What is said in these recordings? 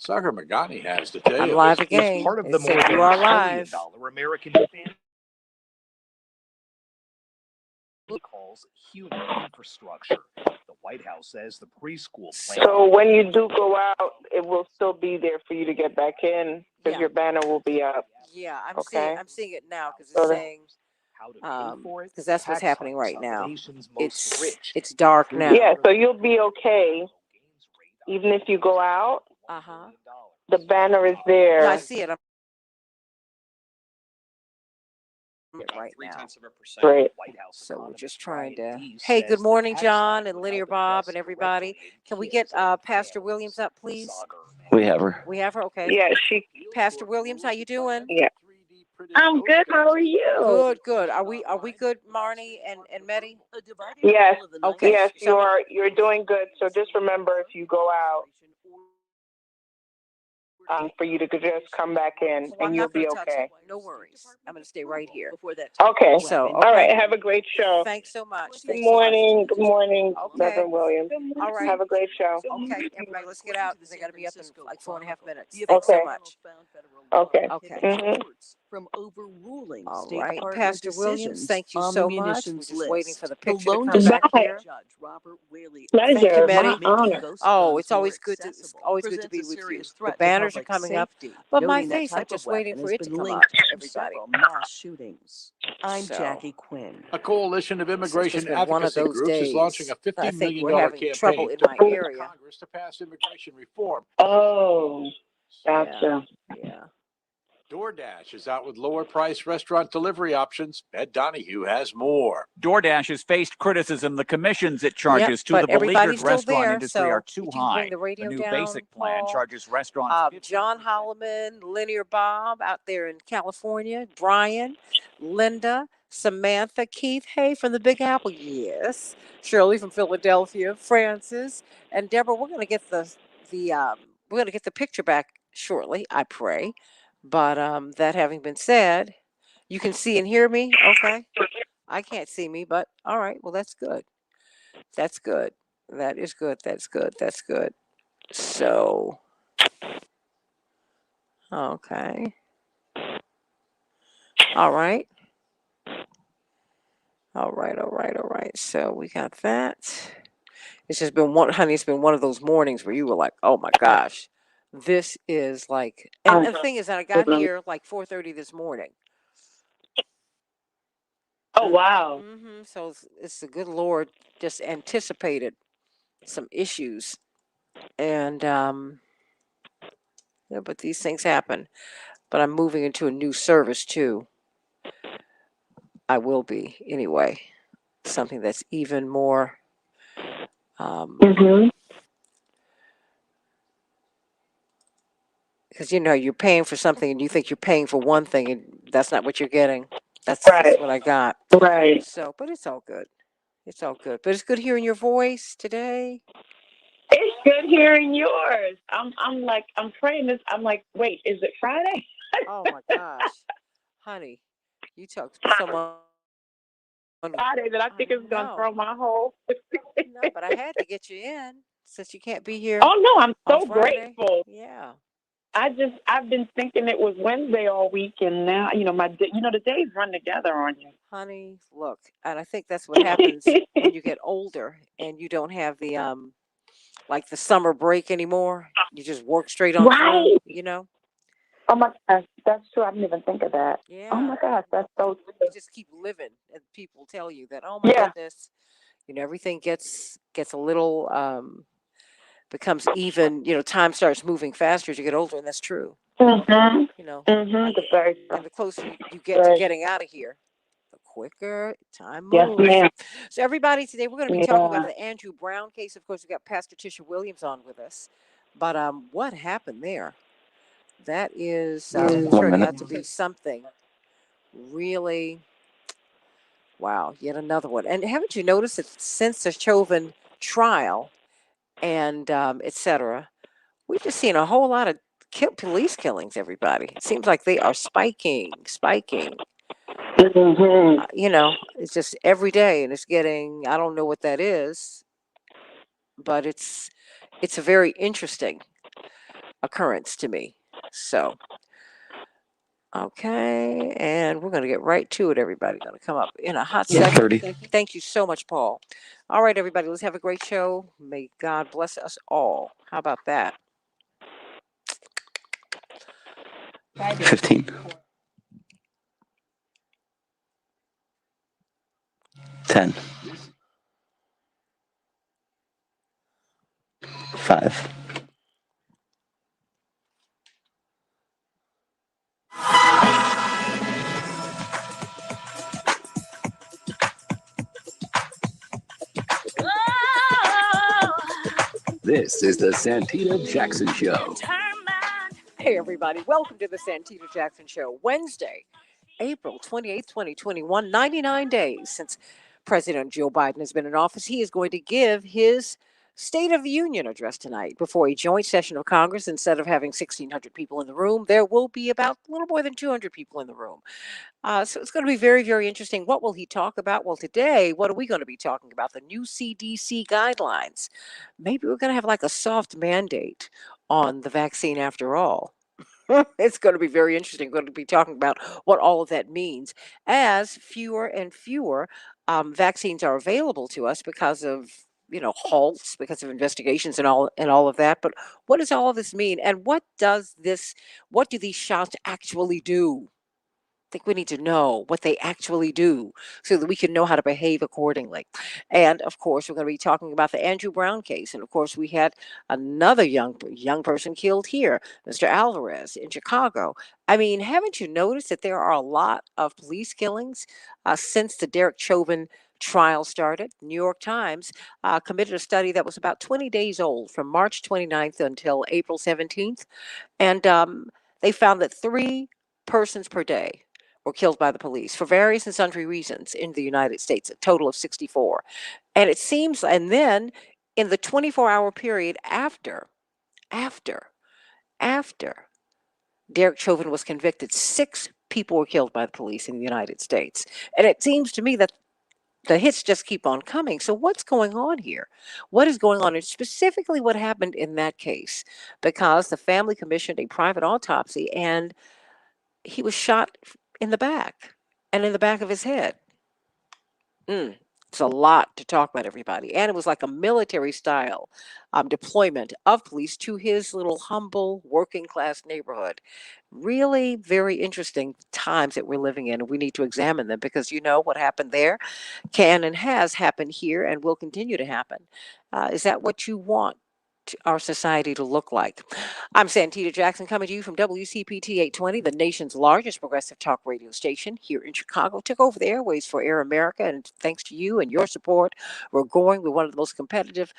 Sagar Magani has today. I'm live again. It's part of It the said more than you are $1 live. trillion American family calls human infrastructure. The White House says the preschool plan. So when you do go out, it will still be there for you to get back in because your banner will be up. Yeah, I'm Okay. seeing it now because So it's the- saying How to pay for it? because that's what's Tax happening hikes right on the now. nation's most rich. It's dark now. Yeah, so you'll be okay. Even if you go out, the banner is there. Yeah, I see it. I'm right now. Great. So we're just trying to. Hey, good morning, John and Linear Bob and everybody. Can we get Pastor Williams up, please? We have her. We have her. Okay. Yeah, Pastor Williams, how you doing? Yeah. I'm good. How are you? Good. Are we good, Marnie and Medi? Yes. Okay. Yes, you're doing good. So just remember, if you go out, for you to just come back in, and you'll be okay. No worries. I'm going to stay right here. Okay. So, All right. Have a great show. Thanks so much. Good morning. Good morning, Okay. Reverend Williams. All right. Have a great show. Okay, everybody, let's get out because I got to be up in like 4.5 minutes. Thanks Okay. so much. Okay. Okay. Mm-hmm. From overruling All State right, Department Pastor Williams, decisions thank you on so the much. We're munitions just waiting list. for the The picture to lone come back Bye. here. Judge Robert Whaley Pleasure. Thank you, Maddie. My honor. Oh, it's always good to be with you. The banners are coming up, but my face, I'm just waiting for it to come up. Everybody. Mass shootings. I'm So, Jackie Quinn. A coalition of It's immigration just been one of advocacy those groups is launching a days. I $50 think we're million having trouble campaign in to my push area. Congress to pass immigration reform. Oh, gotcha. Yeah. DoorDash is out with lower-priced restaurant delivery options. Ed Donahue has more. DoorDash has faced criticism. The commissions it charges to but the beleaguered everybody's still restaurant there, industry so are too if you high. bring the radio The new down, basic plan Paul, charges restaurants John Holloman, Linear Bob out there in California, Brian, Linda, Samantha, Keith, hey from the Big Apple, yes, Shirley from Philadelphia, Francis, and Deborah. We're gonna get the picture back shortly, I pray. But that having been said, you can see and hear me. Okay, I can't see me, but all right. Well, that's good. That's good. That is good. That's good. That's good. So, okay. All right. All right. All right. All right. So we got that. It's just been honey, it's been one of those mornings where you were like, oh my gosh, this is like, and the thing is that I got here like 4:30 this morning. Oh, wow. So it's the good Lord just anticipated some issues. And, yeah, but these things happen. But I'm moving into a new service too. I will be anyway. Something that's even more because you're paying for something and you think you're paying for one thing and that's not what you're getting. That's what I got. Right. So, but it's all good. It's all good. But it's good hearing your voice today. It's good hearing yours. I'm praying this. I'm like, wait, is it Friday? Oh my gosh, honey, you talk to someone. Friday that I think is gonna throw my whole. No, but I had to get you in since you can't be here. Oh no, I'm so Friday. grateful. Yeah. I've been thinking it was Wednesday all week, and now the days run together on you. Honey, look, and I think that's what happens when you get older and you don't have the like the summer break anymore. You just work straight on through, Oh my gosh, that's true. I didn't even think of that. Yeah. Oh my gosh, that's so true. You just keep living, and people tell you that, oh my goodness, everything gets a little becomes even. Time starts moving faster as you get older, and that's true. Mm-hmm. And the closer you get to getting out of here, the quicker time moves. Yes, ma'am. So everybody, today we're going to be talking about the Andrew Brown case. Of course, we got Pastor Tisha Williams on with us. But what happened there? That is turning out to be something really, wow, yet another one. And haven't you noticed that since the Chauvin trial and et cetera, we've just seen a whole lot of police killings, everybody. It seems like they are spiking. It's just every day, and it's getting, I don't know what that is, but it's a very interesting. occurrence to me. So, okay, and we're going to get right to it, everybody. Going to come up in a hot second. 30. Thank you so much, Paul. All right, everybody, let's have a great show. May God bless us all. How about that? 15. 10. 5. This is the Santita Jackson Show. Hey, everybody. Welcome to the Santita Jackson Show. Wednesday, April 28th, 2021. 99 days since President Joe Biden has been in office. He is going to give his State of the Union address tonight before a joint session of Congress. Instead of having 1,600 people in the room, there will be about a little more than 200 people in the room. So it's going to be very, very interesting. What will he talk about? Well, today, what are we going to be talking about? The new CDC guidelines. Maybe we're going to have like a soft mandate on the vaccine after all. It's going to be very interesting. We're going to be talking about what all of that means as fewer and fewer vaccines are available to us because of halts, because of investigations and all of that. But what does all of this mean, and what do these shots actually do? Think we need to know what they actually do so that we can know how to behave accordingly. And of course, we're going to be talking about the Andrew Brown case. And of course, we had another young person killed here, Mr. Alvarez in Chicago. I mean, haven't you noticed that there are a lot of police killings since the Derek Chauvin trial started? New York Times committed a study that was about 20 days old from March 29th until April 17th. And they found that 3 persons per day were killed by the police for various and sundry reasons in the United States, a total of 64. And it seems, and then in the 24-hour period after Derek Chauvin was convicted, 6 people were killed by the police in the United States. And it seems to me that the hits just keep on coming. So what's going on here? What is going on? And specifically what happened in that case? Because the family commissioned a private autopsy and he was shot in the back and in the back of his head. It's a lot to talk about, everybody. And it was like a military style deployment of police to his little humble working class neighborhood. Really very interesting times that we're living in. And we need to examine them because what happened there can and has happened here and will continue to happen. Is that what you want our society to look like? I'm Santita Jackson coming to you from WCPT 820, the nation's largest progressive talk radio station here in Chicago. Took over the airways for Air America, and thanks to you and your support, we're one of the most competitive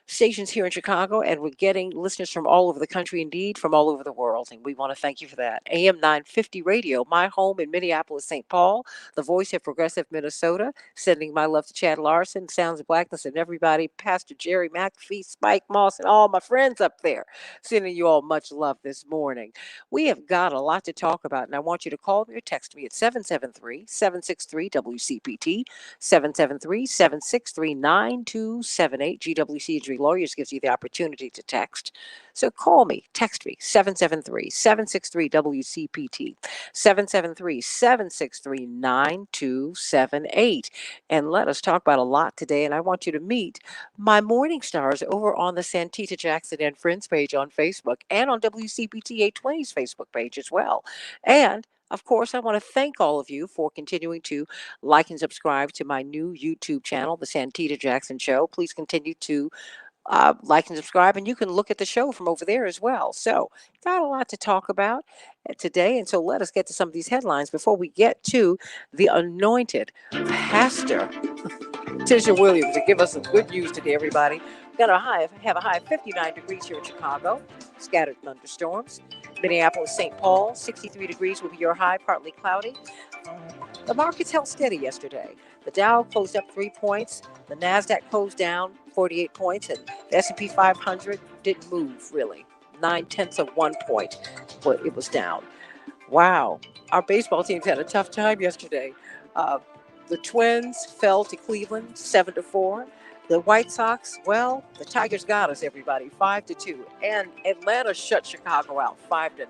stations here in Chicago, and we're getting listeners from all over the country, indeed from all over the world, and we want to thank you for that. AM 950 Radio, my home in Minneapolis, St. Paul, the voice of progressive Minnesota, sending my love to Chad Larson, Sounds of Blackness, and everybody, Pastor Jerry McAfee, Spike Moss, and all my friends up there, sending you all much love this morning. We have got a lot to talk about, and I want you to call me or text me at 773-763-WCPT, 773-763-9278. GWC Injury Lawyers gives you the opportunity to text. So call me, text me, 773-763-WCPT, 773-763-9278. And let us talk about a lot today. And I want you to meet my morning stars over on the Santita Jackson and Friends page on Facebook and on WCPT 820's Facebook page as well. And of course, I want to thank all of you for continuing to like and subscribe to my new YouTube channel, The Santita Jackson Show. Please continue to like and subscribe, and you can look at the show from over there as well. So, got a lot to talk about today, and so let us get to some of these headlines before we get to the anointed pastor, Tisha Williams, to give us some good news today, everybody. We're going to have a high of 59 degrees here in Chicago, scattered thunderstorms. Minneapolis, St. Paul, 63 degrees will be your high, partly cloudy. The markets held steady yesterday. The Dow closed up 3 points. The NASDAQ closed down 48 points, and the S&P 500 didn't move, really. 0.9 point, but it was down. Wow. Our baseball teams had a tough time yesterday. The Twins fell to Cleveland 7-4. The White Sox, well, the Tigers got us, everybody, 5-2. And Atlanta shut Chicago out 5-0.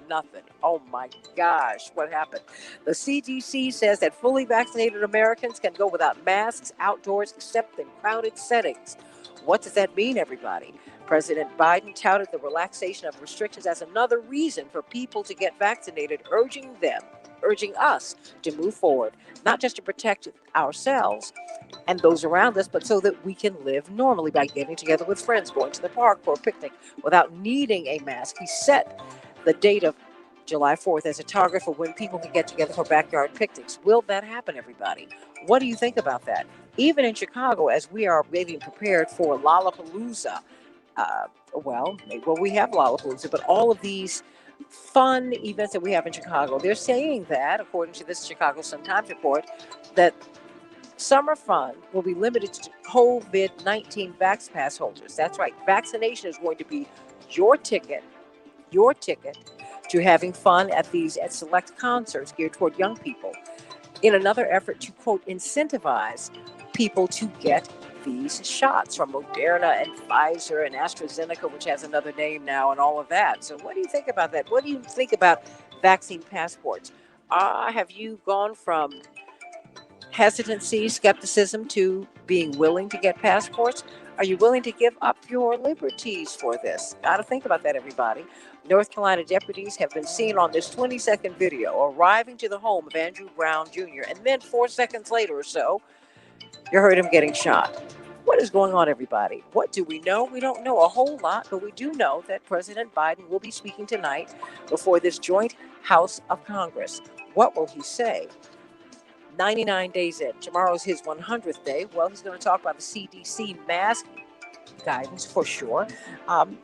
Oh my gosh, what happened? The CDC says that fully vaccinated Americans can go without masks outdoors except in crowded settings. What does that mean, everybody? President Biden touted the relaxation of restrictions as another reason for people to get vaccinated, urging us to move forward, not just to protect ourselves and those around us, but so that we can live normally by getting together with friends, going to the park for a picnic without needing a mask. He set the date of July 4th as a target for when people can get together for backyard picnics. Will that happen, everybody? What do you think about that? Even in Chicago, as we are getting prepared for Lollapalooza, we have Lollapalooza, but all of these fun events that we have in Chicago, they're saying that, according to this Chicago Sun-Times report, that summer fun will be limited to COVID-19 Vax Pass holders. That's right. Vaccination is going to be your ticket to having fun at select concerts geared toward young people in another effort to, quote, incentivize people to get these shots from Moderna and Pfizer and AstraZeneca, which has another name now, and all of that. So what do you think about that? What do you think about vaccine passports? Have you gone from hesitancy, skepticism to being willing to get passports? Are you willing to give up your liberties for this? Got to think about that, everybody. North Carolina deputies have been seen on this 20-second video arriving to the home of Andrew Brown Jr. And then 4 seconds later or so, you heard him getting shot. What is going on, everybody? What do we know? We don't know a whole lot, but we do know that President Biden will be speaking tonight before this joint House of Congress. What will he say? 99 days in. Tomorrow's his 100th day. Well, he's going to talk about the CDC mask guidance for sure.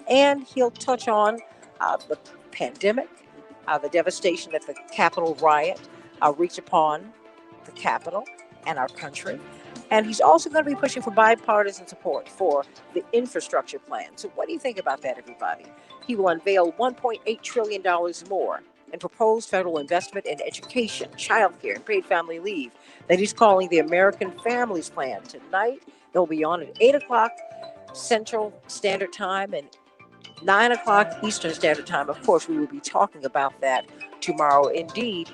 And he'll touch on the pandemic, the devastation that the Capitol riot reached upon the Capitol and our country. And he's also going to be pushing for bipartisan support for the infrastructure plan. So what do you think about that, everybody? He will unveil $1.8 trillion more in proposed federal investment in education, childcare, and paid family leave that he's calling the American Families Plan. Tonight, it'll be on at 8 o'clock Central Standard Time and 9 o'clock Eastern Standard Time. Of course, we will be talking about that tomorrow. Indeed,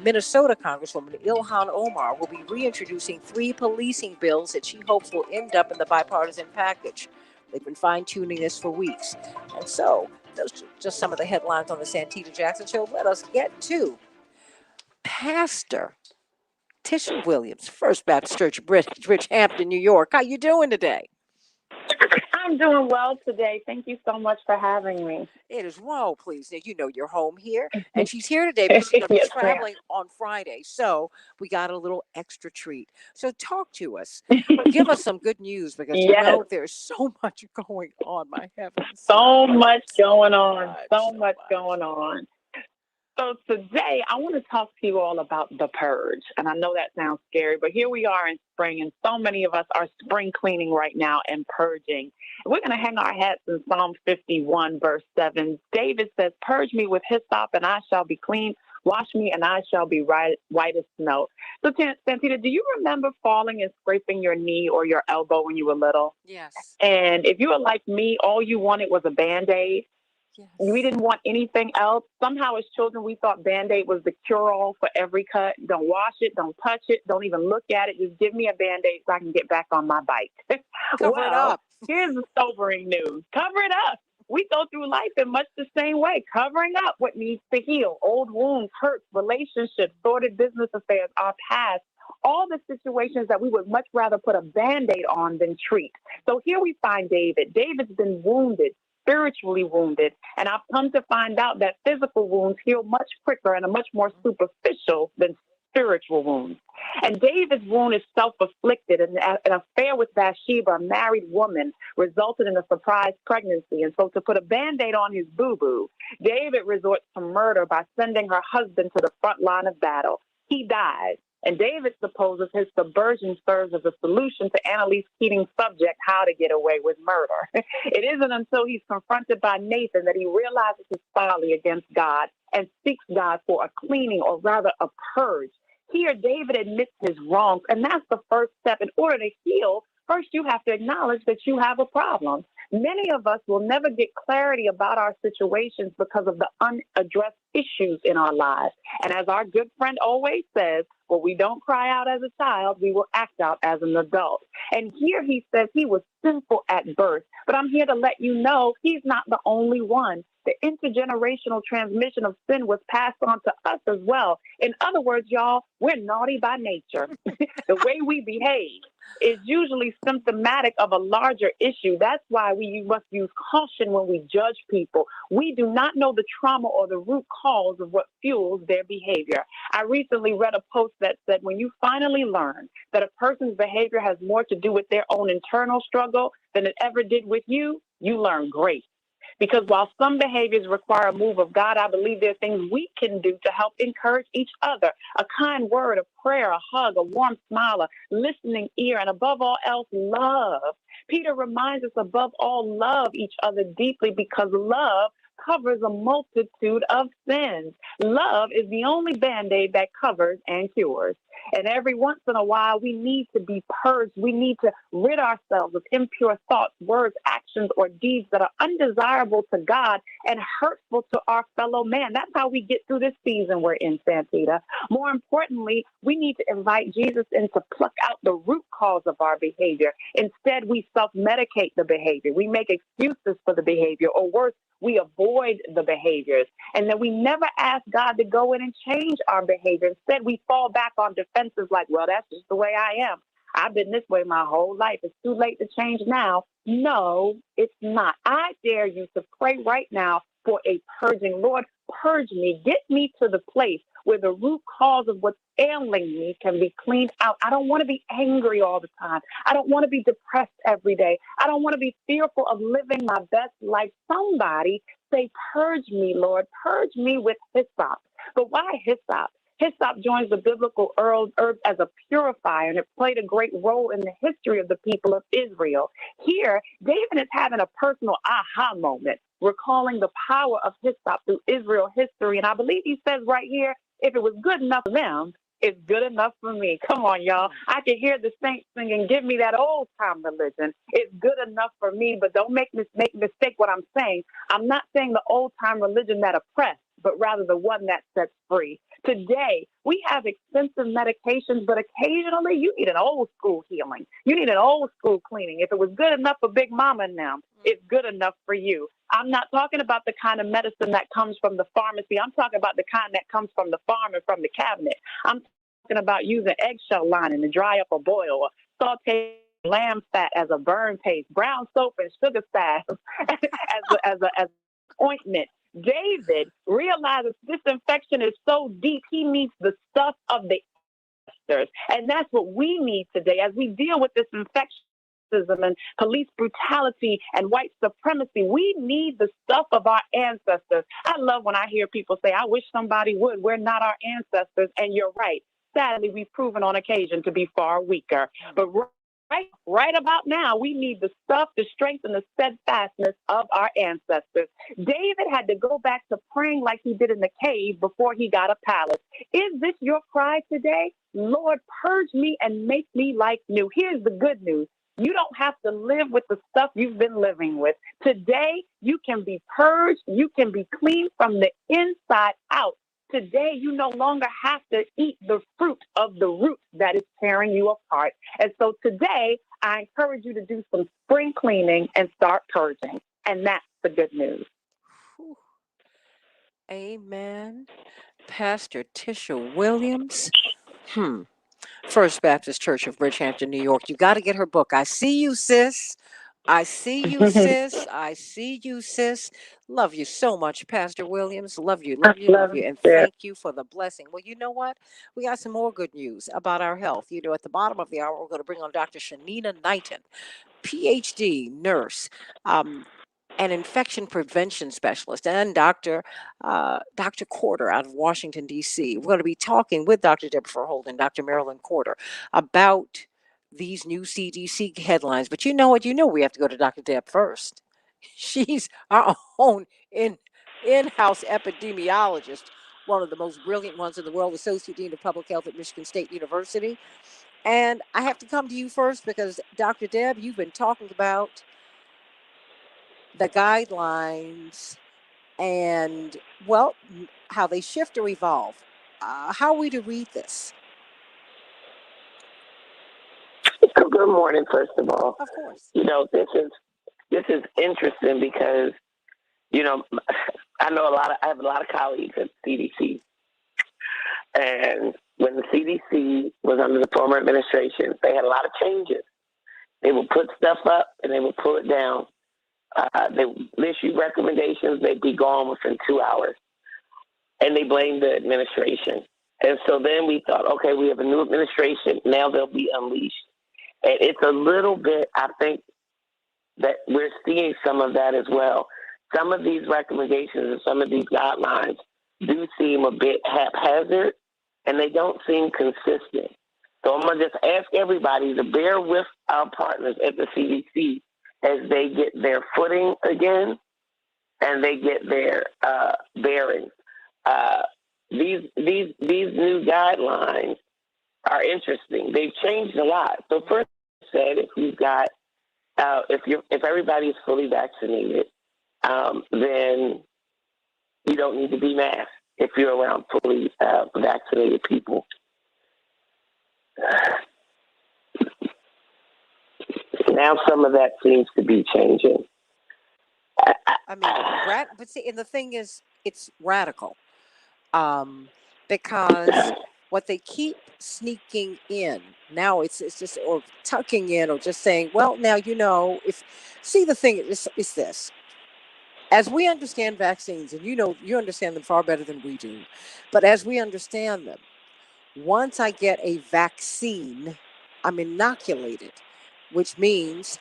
Minnesota Congresswoman Ilhan Omar will be reintroducing 3 policing bills that she hopes will end up in the bipartisan package. They've been fine-tuning this for weeks. And so, those are just some of the headlines on the Santita Jackson Show. Let us get to Pastor Tisha Williams, First Baptist Church, Bridgehampton, New York. How you doing today? I'm doing well today. Thank you so much for having me. It is well, please. Now, you know you're home here, and she's here today because she's going to be Yes, ma'am. traveling on Friday. So we got a little extra treat. So talk to us. Give us some good news because you Yes. know there's so much going on, my heavens. So much going on. So much. much going on. So today I want to talk to you all about the purge. And I know that sounds scary, but here we are in spring, and so many of us are spring cleaning right now and purging. We're going to hang our hats in Psalm 51, verse 7. David says, "Purge me with hyssop, and I shall be clean. Wash me, and I shall be white as snow." So, Santita, do you remember falling and scraping your knee or your elbow when you were little? Yes. And if you were like me, all you wanted was a Band-Aid. Yes. We didn't want anything else. Somehow as children, we thought Band-Aid was the cure-all for every cut. Don't wash it. Don't touch it. Don't even look at it. Just give me a Band-Aid so I can get back on my bike. Cover it up. Here's the sobering news. Cover it up. We go through life in much the same way, covering up what needs to heal. Old wounds, hurts, relationships, sordid business affairs, our past, all the situations that we would much rather put a Band-Aid on than treat. So here we find David. David's been wounded, spiritually wounded, and I've come to find out that physical wounds heal much quicker and are much more superficial than spiritual wounds. And David's wound is self-afflicted, and an affair with Bathsheba, a married woman, resulted in a surprise pregnancy. And so to put a Band-Aid on his boo-boo, David resorts to murder by sending her husband to the front line of battle. He dies. And David supposes his subversion serves as a solution to Annalise Keating's subject, How to Get Away with Murder. It isn't until he's confronted by Nathan that he realizes his folly against God and seeks God for a cleaning, or rather a purge. Here, David admits his wrongs, and that's the first step in order to heal first you have to acknowledge that you have a problem. Many of us will never get clarity about our situations because of the unaddressed issues in our lives. And as our good friend always says, well, we don't cry out as a child, we will act out as an adult. And here he says he was sinful at birth. But I'm here to let you know he's not the only one. The intergenerational transmission of sin was passed on to us as well. In other words, y'all, we're naughty by nature. The way we behave is usually symptomatic of a larger issue. That's why we must use caution when we judge people. We do not know the trauma or the root cause of what fuels their behavior. I recently read a post that said when you finally learn that a person's behavior has more to do with their own internal struggle than it ever did with you, you learn grace. Because while some behaviors require a move of God, I believe there are things we can do to help encourage each other. A kind word, a prayer, a hug, a warm smile, a listening ear, and above all else, love. Peter reminds us above all, love each other deeply because love covers a multitude of sins. Love is the only Band-Aid that covers and cures. And every once in a while, we need to be purged. We need to rid ourselves of impure thoughts, words, actions, or deeds that are undesirable to God and hurtful to our fellow man. That's how we get through this season we're in, Santita. More importantly, we need to invite Jesus in to pluck out the root cause of our behavior. Instead, we self-medicate the behavior. We make excuses for the behavior, or worse, we avoid the behaviors. And then we never ask God to go in and change our behavior. Instead, we fall back on defenses like, well, that's just the way I am. I've been this way my whole life. It's too late to change now. No, it's not. I dare you to pray right now for a purging. Lord, purge me. Get me to the place where the root cause of what's ailing me can be cleaned out. I don't want to be angry all the time. I don't want to be depressed every day. I don't want to be fearful of living my best life. Somebody say, purge me, Lord. Purge me with hyssop. But why hyssop? Hyssop joins the biblical herb as a purifier, and it played a great role in the history of the people of Israel. Here, David is having a personal aha moment, recalling the power of hyssop through Israel history. And I believe he says right here, if it was good enough for them, it's good enough for me. Come on, y'all. I can hear the saints singing, give me that old time religion. It's good enough for me, but don't make mistake what I'm saying. I'm not saying the old time religion that oppressed, but rather the one that sets free. Today, we have expensive medications, but occasionally you need an old school healing. You need an old school cleaning. If it was good enough for Big Mama and them, it's good enough for you. I'm not talking about the kind of medicine that comes from the pharmacy. I'm talking about the kind that comes from the farm and from the cabinet. I'm talking about using eggshell lining to dry up a boil, or saute lamb fat as a burn paste, brown soap and sugar salve as ointment. David realizes this infection is so deep, he needs the stuff of the ancestors. And that's what we need today as we deal with this infection and police brutality and white supremacy. We need the stuff of our ancestors. I love when I hear people say, I wish somebody would. We're not our ancestors. And you're right. Sadly, we've proven on occasion to be far weaker. But right about now, we need the stuff, the strength, and the steadfastness of our ancestors. David had to go back to praying like he did in the cave before he got a palace. Is this your cry today? Lord, purge me and make me like new. Here's the good news. You don't have to live with the stuff you've been living with. Today, you can be purged. You can be clean from the inside out. Today, you no longer have to eat the fruit of the root that is tearing you apart. And so today, I encourage you to do some spring cleaning and start purging. And that's the good news. Whew. Amen. Pastor Tisha Williams. First Baptist Church of Bridgehampton, New York. You got to get her book. I see you, sis. I see you, sis. I see you, sis. Love you so much, Pastor Williams. Love you, love you, love you. And thank you for the blessing. Well, you know what? We got some more good news about our health. You know, at the bottom of the hour, we're going to bring on Dr. Shanina Knighton, PhD nurse, an infection prevention specialist, and Dr. Porter out of Washington, D.C. We're going to be talking with Dr. Deborah Holt and Dr. Marilyn Porter about these new CDC headlines. But you know what? You know we have to go to Dr. Deb first. She's our own in-house epidemiologist, one of the most brilliant ones in the world, Associate Dean of Public Health at Michigan State University. And I have to come to you first because, Dr. Deb, you've been talking about the guidelines and, well, how they shift or evolve. How are we to read this? Good morning, first of all. Of course. You know, this is interesting because, you know, I have a lot of colleagues at CDC. And when the CDC was under the former administration, they had a lot of changes. They would put stuff up and they would pull it down. They would issue recommendations. They'd be gone within 2 hours. And they blamed the administration. And so then we thought, okay, we have a new administration. Now they'll be unleashed. And it's a little bit, I think, that we're seeing some of that as well. Some of these recommendations and some of these guidelines do seem a bit haphazard, and they don't seem consistent. So I'm going to just ask everybody to bear with our partners at the CDC as they get their footing again and they get their bearings. These new guidelines are interesting. They've changed a lot. So first, I said if you've got if everybody is fully vaccinated, then you don't need to be masked if you're around fully vaccinated people. Now some of that seems to be changing. I mean, but see, and the thing is, it's radical because what they keep sneaking in now, it's just or tucking in or just saying, well, now the thing is this. As we understand vaccines, and you understand them far better than we do, but as we understand them, once I get a vaccine, I'm inoculated, which means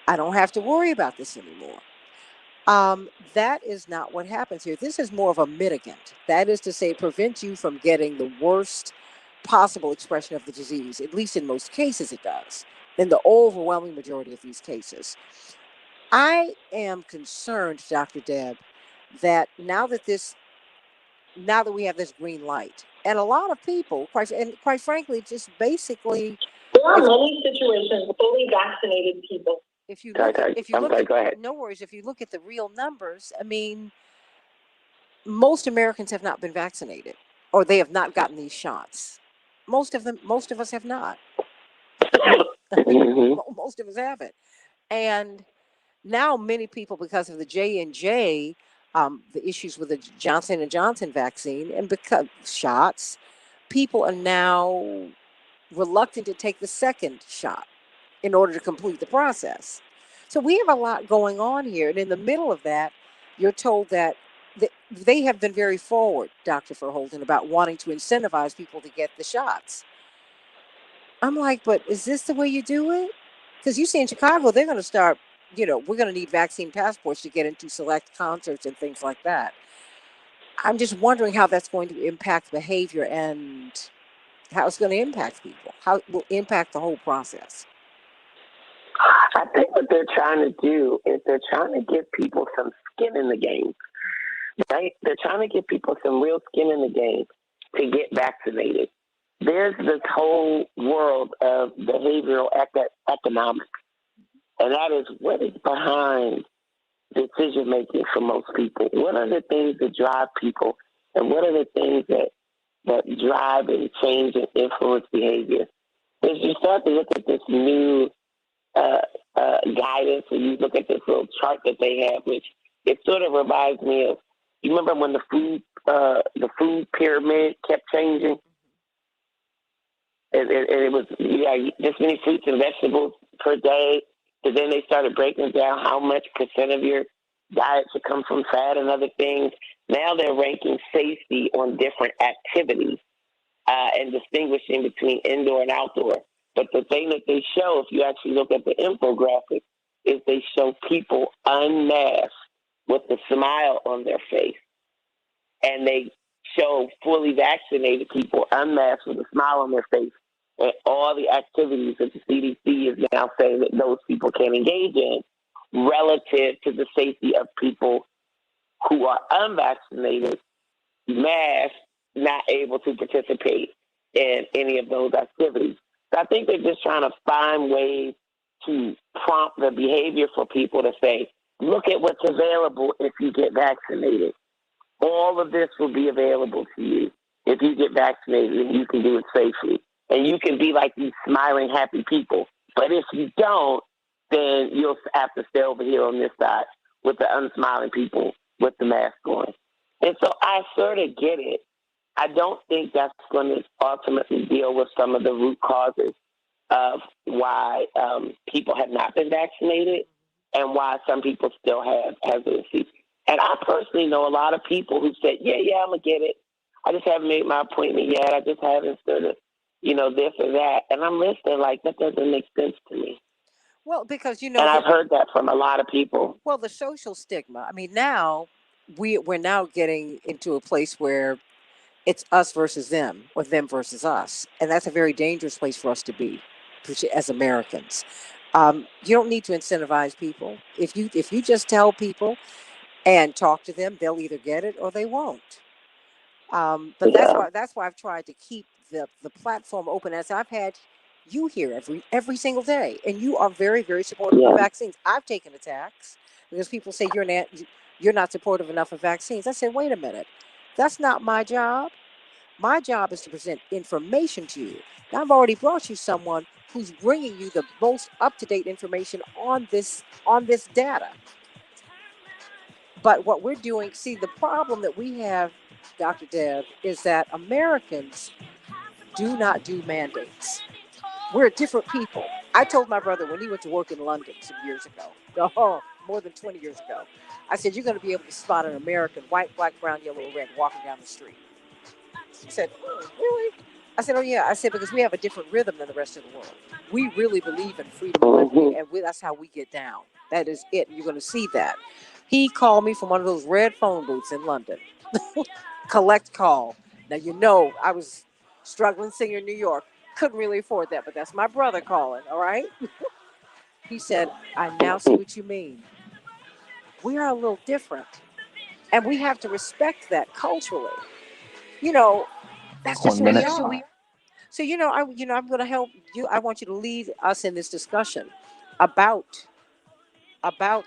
I don't have to worry about this anymore. That is not what happens here. This is more of a mitigant. That is to say, prevent you from getting the worst possible expression of the disease. At least in most cases it does. In the overwhelming majority of these cases. I am concerned, Dr. Deb, that now that we have this green light, and a lot of people, quite frankly, just basically, there are many situations fully vaccinated people. If you look go ahead. No worries. If you look at the real numbers, I mean, most Americans have not been vaccinated, or they have not gotten these shots. Most of us have not. Most of us haven't, and now many people, because of the J&J, the issues with the Johnson & Johnson vaccine and because shots, people are now reluctant to take the second shot in order to complete the process. So we have a lot going on here. And in the middle of that, you're told that they have been very forward, Dr. Verholten, about wanting to incentivize people to get the shots. I'm like, but is this the way you do it? Because you see in Chicago, they're going to start, we're going to need vaccine passports to get into select concerts and things like that. I'm just wondering how that's going to impact behavior and how it's going to impact people, how it will impact the whole process. I think what they're trying to do is they're trying to give people some skin in the game, right? They're trying to give people some real skin in the game to get vaccinated. There's this whole world of behavioral economics, and that is what is behind decision making for most people. What are the things that drive people, and what are the things that drive and change and influence behavior? As you start to look at this new guidance, and you look at this little chart that they have, which it sort of reminds me of, you remember when the food pyramid kept changing? It was this many fruits and vegetables per day. So then they started breaking down how much percent of your diet should come from fat and other things. Now they're ranking safety on different activities and distinguishing between indoor and outdoor. But the thing that they show, if you actually look at the infographic, is they show people unmasked with a smile on their face. And they show fully vaccinated people unmasked with a smile on their face. And all the activities that the CDC is now saying that those people can engage in relative to the safety of people who are unvaccinated, masked, not able to participate in any of those activities. So I think they're just trying to find ways to prompt the behavior for people to say, look at what's available if you get vaccinated. All of this will be available to you if you get vaccinated, and you can do it safely. And you can be like these smiling, happy people. But if you don't, then you'll have to stay over here on this side with the unsmiling people with the mask on. And so I sort of get it. I don't think that's going to ultimately deal with some of the root causes of why people have not been vaccinated and why some people still have hesitancy. And I personally know a lot of people who said, yeah, I'm going to get it. I just haven't made my appointment yet. I just haven't sort of, this or that. And I'm listening like, that doesn't make sense to me. Well, because, and I've heard that from a lot of people. Well, the social stigma. I mean, now we're now getting into a place where it's us versus them or them versus us. And that's a very dangerous place for us to be as Americans. You don't need to incentivize people. If you just tell people and talk to them, they'll either get it or they won't. But that's why I've tried to keep the platform open, as I've had you here every single day, and you are very, very supportive of vaccines. I've taken attacks because people say you're not supportive enough of vaccines. I said, wait a minute, that's not my job. My job is to present information to you. Now, I've already brought you someone who's bringing you the most up-to-date information on this data. But what we're doing, see, the problem that we have, Dr. Deb, is that Americans do not do mandates. We're different people. I told my brother when he went to work in London some years ago, more than 20 years ago, I said, you're going to be able to spot an American, white, black, brown, yellow, or red, walking down the street. He said, really? I said, oh, yeah. I said, because we have a different rhythm than the rest of the world. We really believe in freedom and liberty, and that's how we get down. That is it. You're going to see that. He called me from one of those red phone booths in London. Collect call. Now, I was struggling singer in New York. Couldn't really afford that, but that's my brother calling, all right? He said, I now see what you mean. We are a little different, and we have to respect that culturally. That's just who we are. So, I'm going to help you. I want you to lead us in this discussion about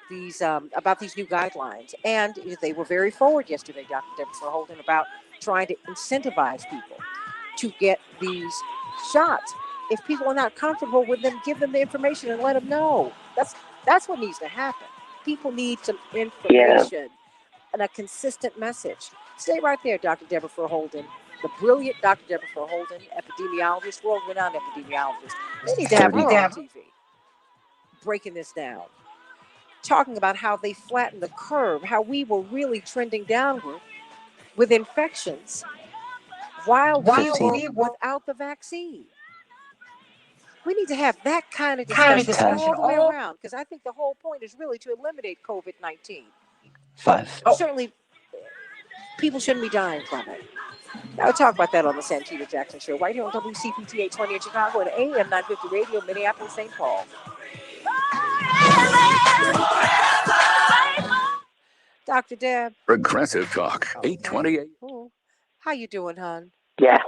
these new guidelines. And they were very forward yesterday, Dr. Deborah Holden, about trying to incentivize people to get these shots. If people are not comfortable with them, give them the information and let them know. That's what needs to happen. People need some information and a consistent message. Stay right there, Dr. Deborah Holden, the brilliant Dr. Deborah Holden, epidemiologist, world-renowned epidemiologist. They need to have her on TV, breaking this down, talking about how they flattened the curve, how we were really trending downward with infections while we were without the vaccine. We need to have that kind of discussion all the way around, because I think the whole point is really to eliminate COVID-19. 5. Certainly, people shouldn't be dying from it. Now, we'll talk about that on the Santita Jackson Show, right here on WCPT 820 in Chicago and AM 950 Radio, Minneapolis, St. Paul. Dr. Deb. Progressive Talk, 828. Ooh. How you doing, hon? Yeah,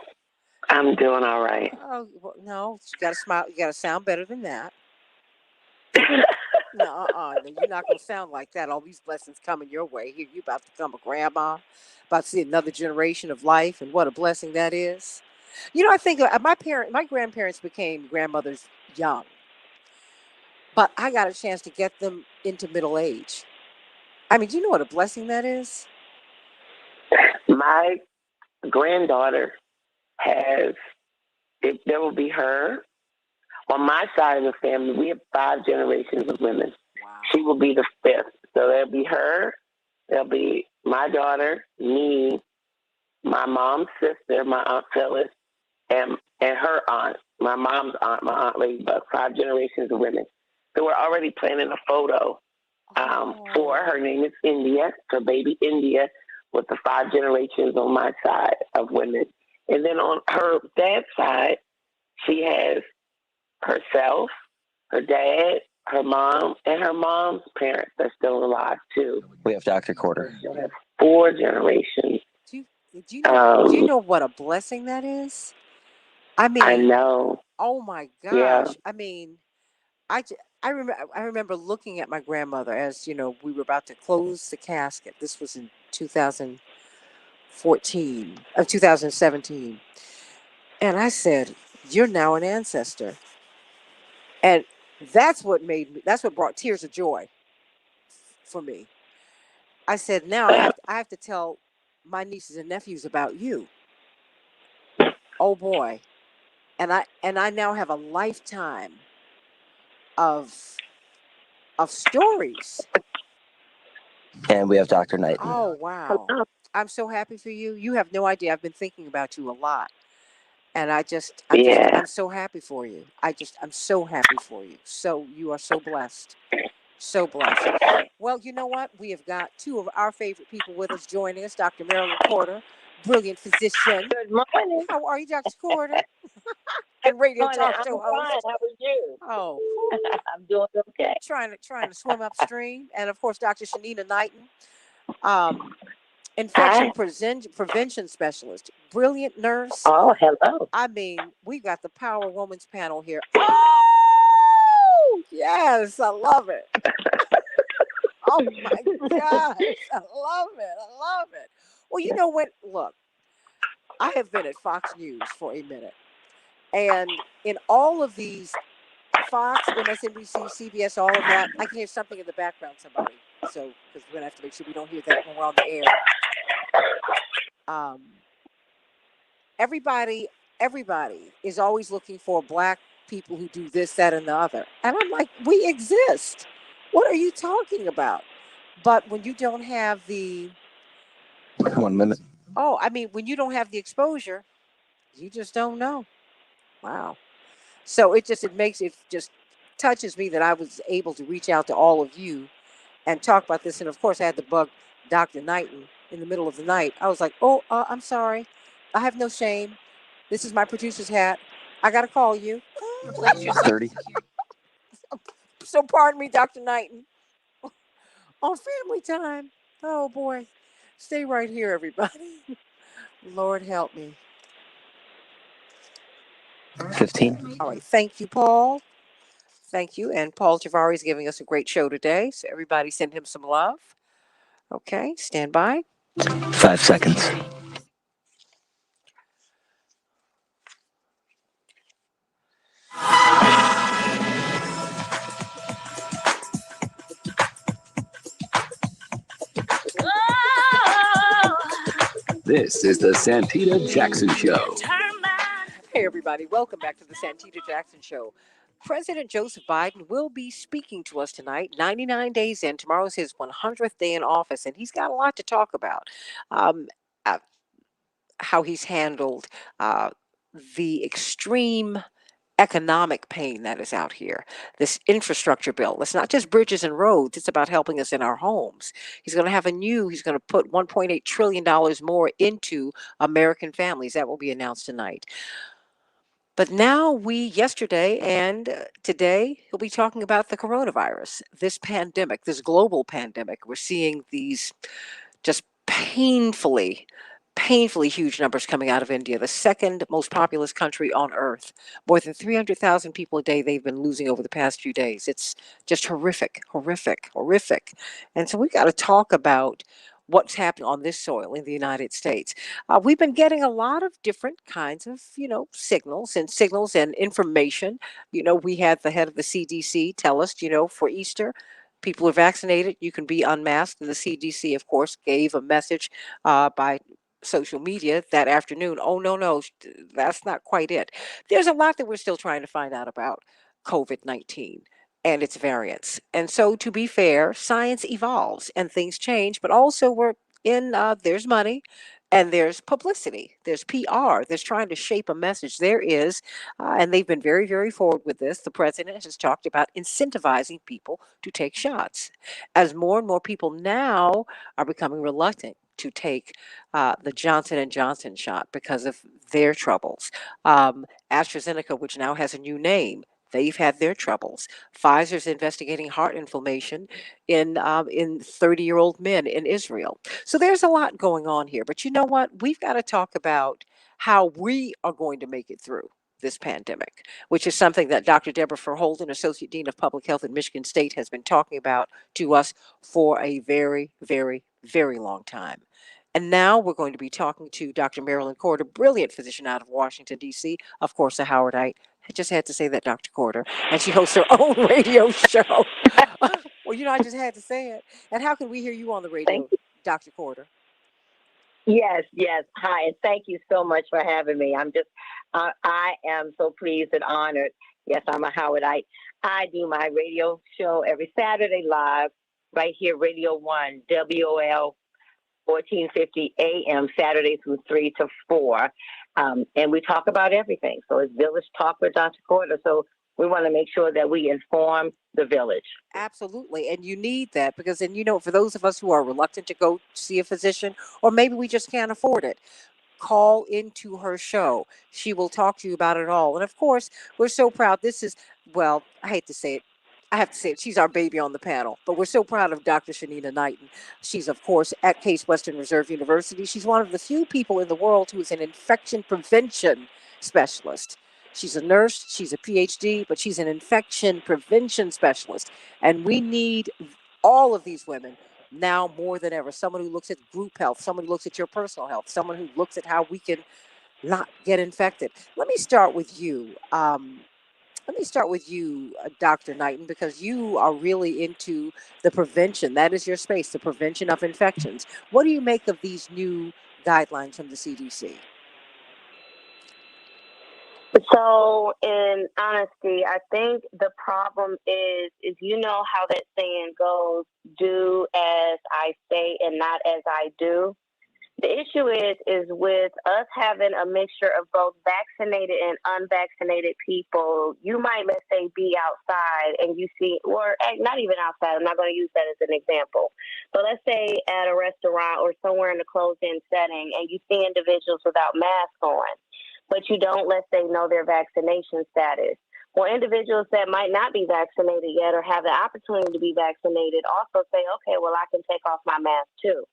I'm doing all right. Oh, well, no, you got to smile. You got to sound better than that. No, you're not going to sound like that. All these blessings coming your way. Here, you about to become a grandma, about to see another generation of life, and what a blessing that is. I think my grandparents became grandmothers young, but I got a chance to get them into middle age. I mean, do you know what a blessing that is? My granddaughter there will be her. On my side of the family, we have 5 generations of women. Wow. She will be the 5th. So there'll be her, there'll be my daughter, me, my mom's sister, my Aunt Phyllis, and her aunt, my mom's aunt, my Aunt Ladybug, 5 generations of women. So we're already planning a photo for her. Her name is India, so baby India, with the 5 generations on my side of women. And then on her dad's side, she has herself, her dad, her mom, and her mom's parents are still alive too. We have Dr. Porter. She'll have 4 generations. Do you know what a blessing that is? I mean, I know. Oh my Yeah. gosh. I mean, I remember looking at my grandmother as, we were about to close the casket. This was in 2014, of 2017. And I said, "You're now an ancestor." And that's what brought tears of joy for me. I said, "Now I have to tell my nieces and nephews about you." Oh boy. And I now have a lifetime of stories. And we have Dr. Knighton. Oh wow. I'm so happy for you. You have no idea. I've been thinking about you a lot. And Yeah. I'm so happy for you. I'm so happy for you. So you are so blessed. So blessed. Well, you know what? We have got two of our favorite people with us joining us, Dr. Marilyn Porter, brilliant physician. Good morning. How are you, Dr. Porter? And radio Morning. talk I'm show fine. host. How are you? Oh, I'm doing okay. trying to swim upstream. And of course, Dr. Shanina Knighton, infection prevention specialist, brilliant nurse. Oh, hello. I mean, we got the Power Woman's panel here. Oh, yes, I love it. Oh my gosh, I love it. I love it. Well, you know what? Look, I have been at Fox News for a minute, and in all of these Fox, MSNBC, CBS, all of that, I can hear something in the background. Somebody, so because we're gonna have to make sure we don't hear that when we're on the air. Everybody is always looking for black people who do this, that, and the other. And I'm like, we exist. What are you talking about? But when you don't have the 1 minute. when you don't have the exposure, you just don't know. Wow. So it just touches me that I was able to reach out to all of you and talk about this. And of course, I had to bug Dr. Knighton in the middle of the night. I was like, "Oh, I'm sorry. I have no shame. This is my producer's hat. I got to call you." 30. So pardon me, Dr. Knighton. On family time. Oh boy. Stay right here, everybody. Lord help me. 15. All right. Thank you, Paul. Thank you. And Paul Javari is giving us a great show today. So everybody send him some love. Okay. Stand by. 5 seconds. This is the Santita Jackson Show. Hey, everybody. Welcome back to the Santita Jackson Show. President Joseph Biden will be speaking to us tonight, 99 days in. Tomorrow's his 100th day in office, and he's got a lot to talk about. Um, uh, how he's handled the extreme economic pain that is out here. This infrastructure bill. It's not just bridges and roads. It's about helping us in our homes. He's going to put $1.8 trillion more into American families. That will be announced tonight. But now yesterday and today, he'll be talking about the coronavirus, this pandemic, this global pandemic. We're seeing these just painfully huge numbers coming out of India, the second most populous country on earth. More than 300,000 people a day they've been losing over the past few days. It's just horrific. And so we got to talk about what's happening on this soil in the United States. We've been getting a lot of different kinds of, signals and information. We had the head of the CDC tell us, for Easter, people are vaccinated, you can be unmasked. And the CDC, of course, gave a message by social media that afternoon. Oh, no, that's not quite it. There's a lot that we're still trying to find out about COVID-19 and its variants. And so, to be fair, science evolves and things change, but also there's money and there's publicity, there's PR, there's trying to shape a message. There is, and they've been very, very forward with this. The president has talked about incentivizing people to take shots, as more and more people now are becoming reluctant to take the Johnson & Johnson shot because of their troubles. AstraZeneca, which now has a new name, they've had their troubles. Pfizer's investigating heart inflammation in 30-year-old men in Israel. So there's a lot going on here. But you know what? We've got to talk about how we are going to make it through. this pandemic, which is something that Dr. Deborah Verholden, Associate Dean of Public Health at Michigan State, has been talking about to us for a very, very, very long time. And now we're going to be talking to Dr. Marilyn Porter, brilliant physician out of Washington, D.C., of course, a Howardite. I just had to say that, Dr. Porter. And she hosts her own radio show. Well, I just had to say it. And how can we hear you on the radio, Dr. Porter? Yes. Hi, and thank you so much for having me. I am so pleased and honored. Yes, I'm a Howardite. I do my radio show every Saturday live right here, Radio 1, WOL 1450 AM, Saturdays from 3 to 4. And we talk about everything. So it's Village Talk with Dr. Porter. So we want to make sure that we inform the village. Absolutely. And you need that because then, for those of us who are reluctant to go see a physician, or maybe we just can't afford it, call into her show. She will talk to you about it all. And of course, we're so proud. This is, well, I hate to say it. I have to say it. She's our baby on the panel, but we're so proud of Dr. Shanina Knighton. She's, of course, at Case Western Reserve University. She's one of the few people in the world who is an infection prevention specialist. She's a nurse, she's a PhD, but she's an infection prevention specialist. And we need all of these women now more than ever. Someone who looks at group health, someone who looks at your personal health, someone who looks at how we can not get infected. Let me start with you. Dr. Knighton, because you are really into the prevention. That is your space, the prevention of infections. What do you make of these new guidelines from the CDC? So, in honesty, I think the problem is how that saying goes, do as I say and not as I do. The issue is with us having a mixture of both vaccinated and unvaccinated people, you might, let's say, be outside and you see, or not even outside, I'm not going to use that as an example, but let's say at a restaurant or somewhere in a closed-in setting and you see individuals without masks on, but you don't, let's say, know their vaccination status. Well, individuals that might not be vaccinated yet or have the opportunity to be vaccinated also say, okay, well, I can take off my mask too.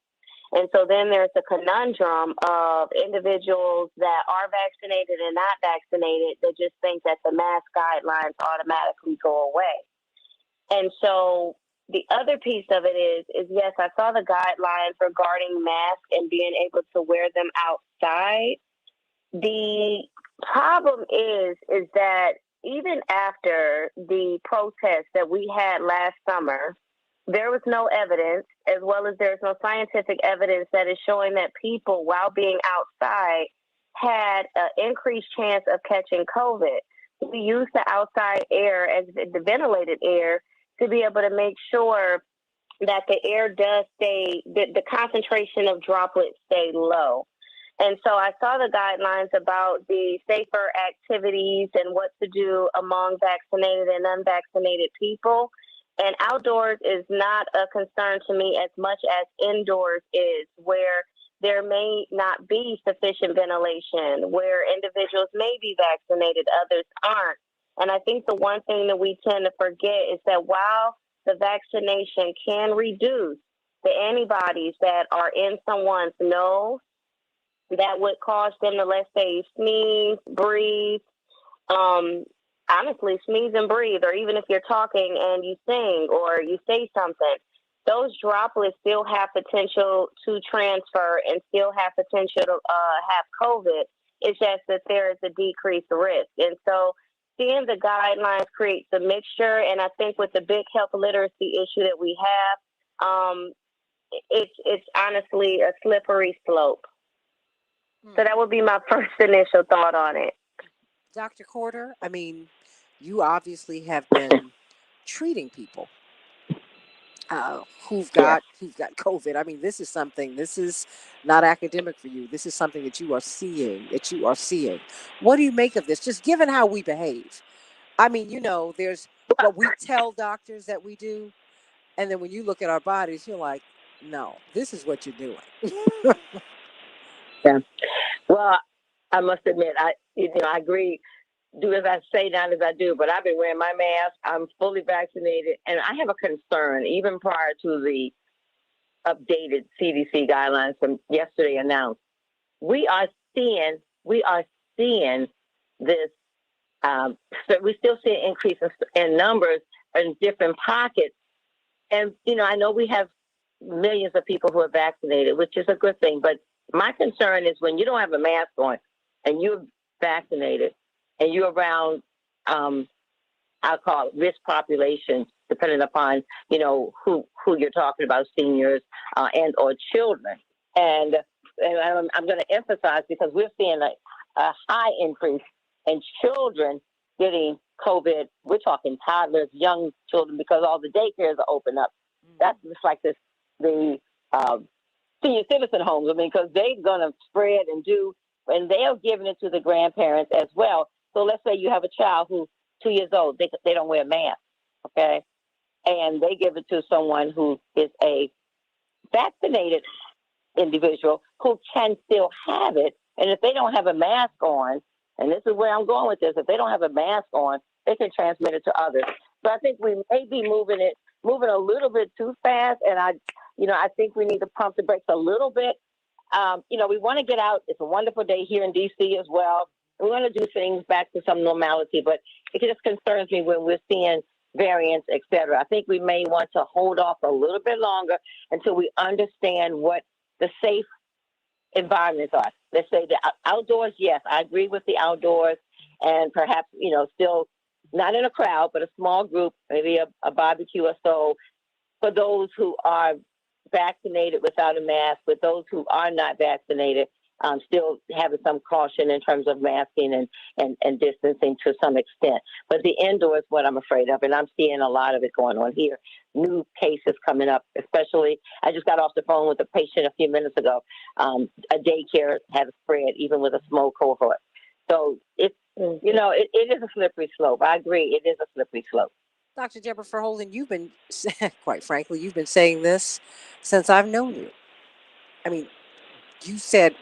And so then there's a conundrum of individuals that are vaccinated and not vaccinated that just think that the mask guidelines automatically go away. And so the other piece of it is yes, I saw the guidelines regarding masks and being able to wear them outside. The problem is that even after the protests that we had last summer, there was no evidence, as well as there's no scientific evidence that is showing that people, while being outside, had an increased chance of catching COVID. We use the outside air as the ventilated air to be able to make sure that the air does stay, the concentration of droplets stay low. And so I saw the guidelines about the safer activities and what to do among vaccinated and unvaccinated people. And outdoors is not a concern to me as much as indoors is, where there may not be sufficient ventilation, where individuals may be vaccinated, others aren't. And I think the one thing that we tend to forget is that while the vaccination can reduce the antibodies that are in someone's nose, that would cause them to, let's say, sneeze, breathe, honestly, sneeze and breathe, or even if you're talking and you sing or you say something, those droplets still have potential to transfer and still have potential to have COVID. It's just that there is a decreased risk. And so seeing the guidelines creates a mixture. And I think with the big health literacy issue that we have, it's honestly a slippery slope. So that would be my first initial thought on it. Dr. Porter, I mean, you obviously have been treating people who've got COVID. I mean, this is not academic for you. This is something that you are seeing. What do you make of this? Just given how we behave. I mean, there's what we tell doctors that we do. And then when you look at our bodies, you're like, no, this is what you're doing. Yeah. Well, I must admit, I agree. Do as I say, not as I do. But I've been wearing my mask. I'm fully vaccinated, and I have a concern. Even prior to the updated CDC guidelines from yesterday announced, we are seeing this So we still see an increase in numbers in different pockets. And, I know we have millions of people who are vaccinated, which is a good thing. But my concern is when you don't have a mask on and you're vaccinated and you're around, I'll call it risk populations, depending upon, who you're talking about, seniors and or children. And I'm going to emphasize because we're seeing a high increase in children getting COVID. We're talking toddlers, young children, because all the daycares are open up. That's just like the senior citizen homes. I mean, because they're going to spread and they are giving it to the grandparents as well. So let's say you have a child who's 2 years old. They don't wear a mask, okay? And they give it to someone who is a vaccinated individual who can still have it. And if they don't have a mask on, and this is where I'm going with this, if they don't have a mask on, they can transmit it to others. So I think we may be moving a little bit too fast. And I think we need to pump the brakes a little bit. We want to get out. It's a wonderful day here in DC as well. We want to do things back to some normality, but it just concerns me when we're seeing variants, et cetera. I think we may want to hold off a little bit longer until we understand what the safe environments are. Let's say the outdoors, yes, I agree with the outdoors, and perhaps, still not in a crowd, but a small group, maybe a barbecue or so, for those who are vaccinated without a mask, with those who are not vaccinated, still having some caution in terms of masking and distancing to some extent. But the indoors, what I'm afraid of, and I'm seeing a lot of it going on here. New cases coming up, especially, I just got off the phone with a patient a few minutes ago. A daycare had a spread, even with a small cohort. So it is a slippery slope. I agree, it is a slippery slope. Dr. Deborah Verholden, you've been, quite frankly, you've been saying this since I've known you. I mean, you said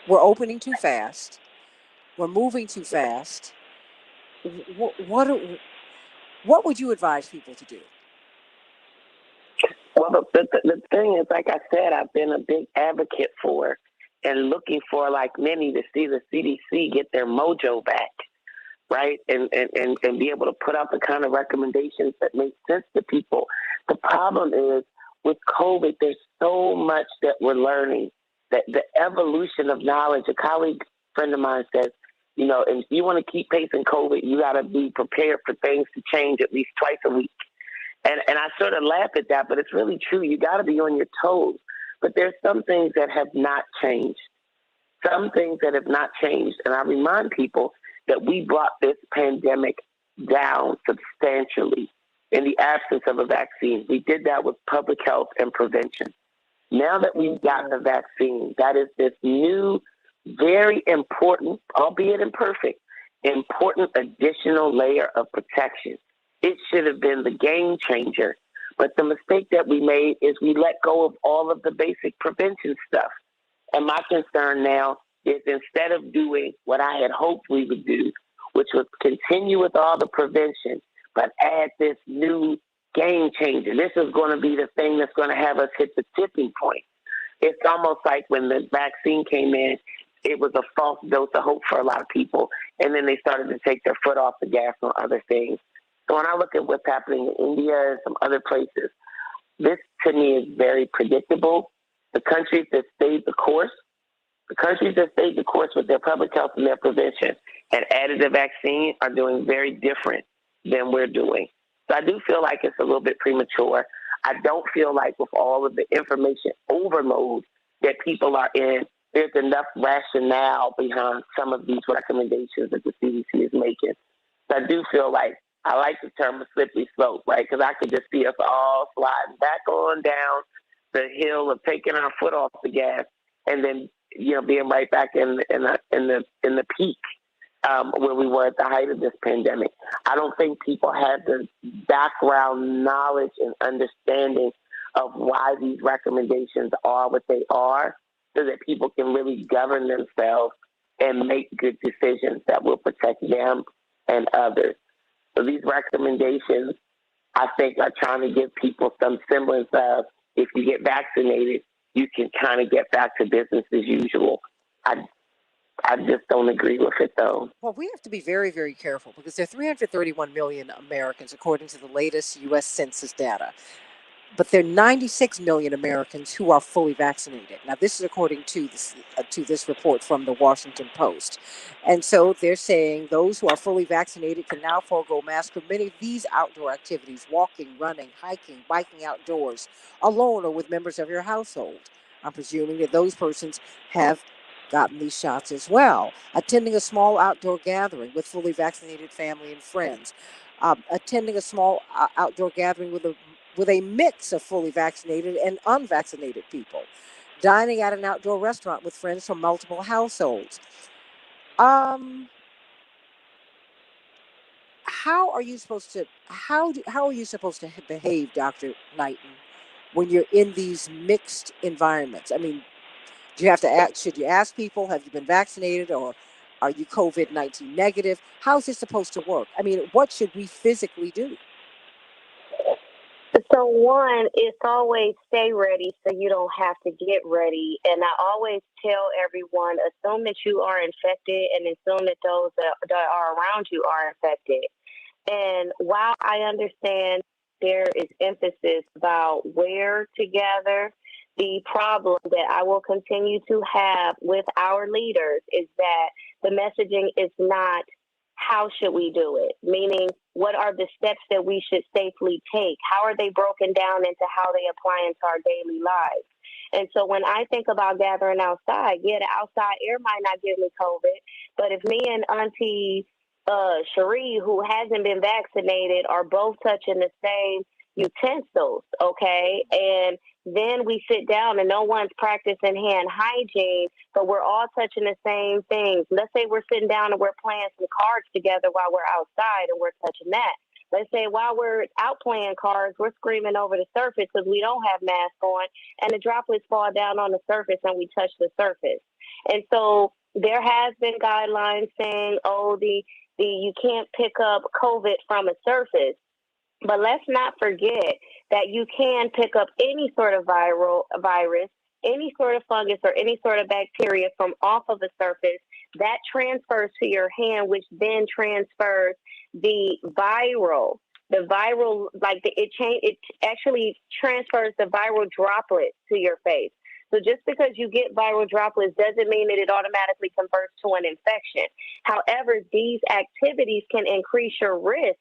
we're opening too fast. We're moving too fast. What would you advise people to do? Well, the thing is, like I said, I've been a big advocate for and looking for, like many, to see the CDC get their mojo back, right? And be able to put out the kind of recommendations that make sense to people. The problem is with COVID, there's so much that we're learning, that the evolution of knowledge. A colleague friend of mine says, if you want to keep pace in COVID, you got to be prepared for things to change at least twice a week. And I sort of laugh at that, but it's really true. You got to be on your toes. But there's some things that have not changed. Some things that have not changed. And I remind people that we brought this pandemic down substantially in the absence of a vaccine. We did that with public health and prevention. Now that we've got the vaccine, that is this new, very important, albeit imperfect, important additional layer of protection. It should have been the game changer. But the mistake that we made is we let go of all of the basic prevention stuff. And my concern now is, instead of doing what I had hoped we would do, which was continue with all the prevention, but add this new game changer. This is going to be the thing that's going to have us hit the tipping point. It's almost like when the vaccine came in, it was a false dose of hope for a lot of people. And then they started to take their foot off the gas on other things. So when I look at what's happening in India and some other places, this to me is very predictable. The countries that stayed the course with their public health and their prevention and added the vaccine are doing very different than we're doing. So I do feel like it's a little bit premature. I don't feel like with all of the information overload that people are in, there's enough rationale behind some of these recommendations that the CDC is making. So I do feel like, I like the term a slippery slope, right? Because I could just see us all sliding back on down the hill of taking our foot off the gas, and then being right back in the peak where we were at the height of this pandemic. I don't think people have the background knowledge and understanding of why these recommendations are what they are, so that people can really govern themselves and make good decisions that will protect them and others. So these recommendations, I think, are trying to give people some semblance of, if you get vaccinated, you can kind of get back to business as usual. I just don't agree with it, though. Well, we have to be very, very careful because there are 331 million Americans, according to the latest U.S. Census data. But there are 96 million Americans who are fully vaccinated. Now, this is according to this report from the Washington Post. And so they're saying those who are fully vaccinated can now forego masks for many of these outdoor activities: walking, running, hiking, biking outdoors, alone or with members of your household. I'm presuming that those persons have gotten these shots as well. Attending a small outdoor gathering with fully vaccinated family and friends. Attending a small outdoor gathering with a mix of fully vaccinated and unvaccinated people, dining at an outdoor restaurant with friends from multiple households. How are you supposed to behave, Dr. Knighton, when you're in these mixed environments? I mean, do you have to ask? Should you ask people, have you been vaccinated, or are you COVID-19 negative? How is this supposed to work? I mean, what should we physically do? So one, it's always stay ready so you don't have to get ready. And I always tell everyone, assume that you are infected and assume that those that are around you are infected. And while I understand there is emphasis about where to gather, the problem that I will continue to have with our leaders is that the messaging is not how should we do it, meaning what are the steps that we should safely take? How are they broken down into how they apply into our daily lives? And so when I think about gathering outside, yeah, the outside air might not give me COVID, but if me and Auntie Cherie, who hasn't been vaccinated, are both touching the same utensils, okay, and then we sit down and no one's practicing hand hygiene, but we're all touching the same things. Let's say we're sitting down and we're playing some cards together while we're outside and we're touching that. Let's say while we're out playing cards, we're screaming over the surface because we don't have masks on, and the droplets fall down on the surface and we touch the surface. And so there has been guidelines saying, oh, you can't pick up COVID from a surface. But let's not forget that you can pick up any sort of virus, any sort of fungus, or any sort of bacteria from off of a surface. That transfers to your hand, which then transfers the viral. It actually transfers the viral droplets to your face. So just because you get viral droplets doesn't mean that it automatically converts to an infection. However, these activities can increase your risk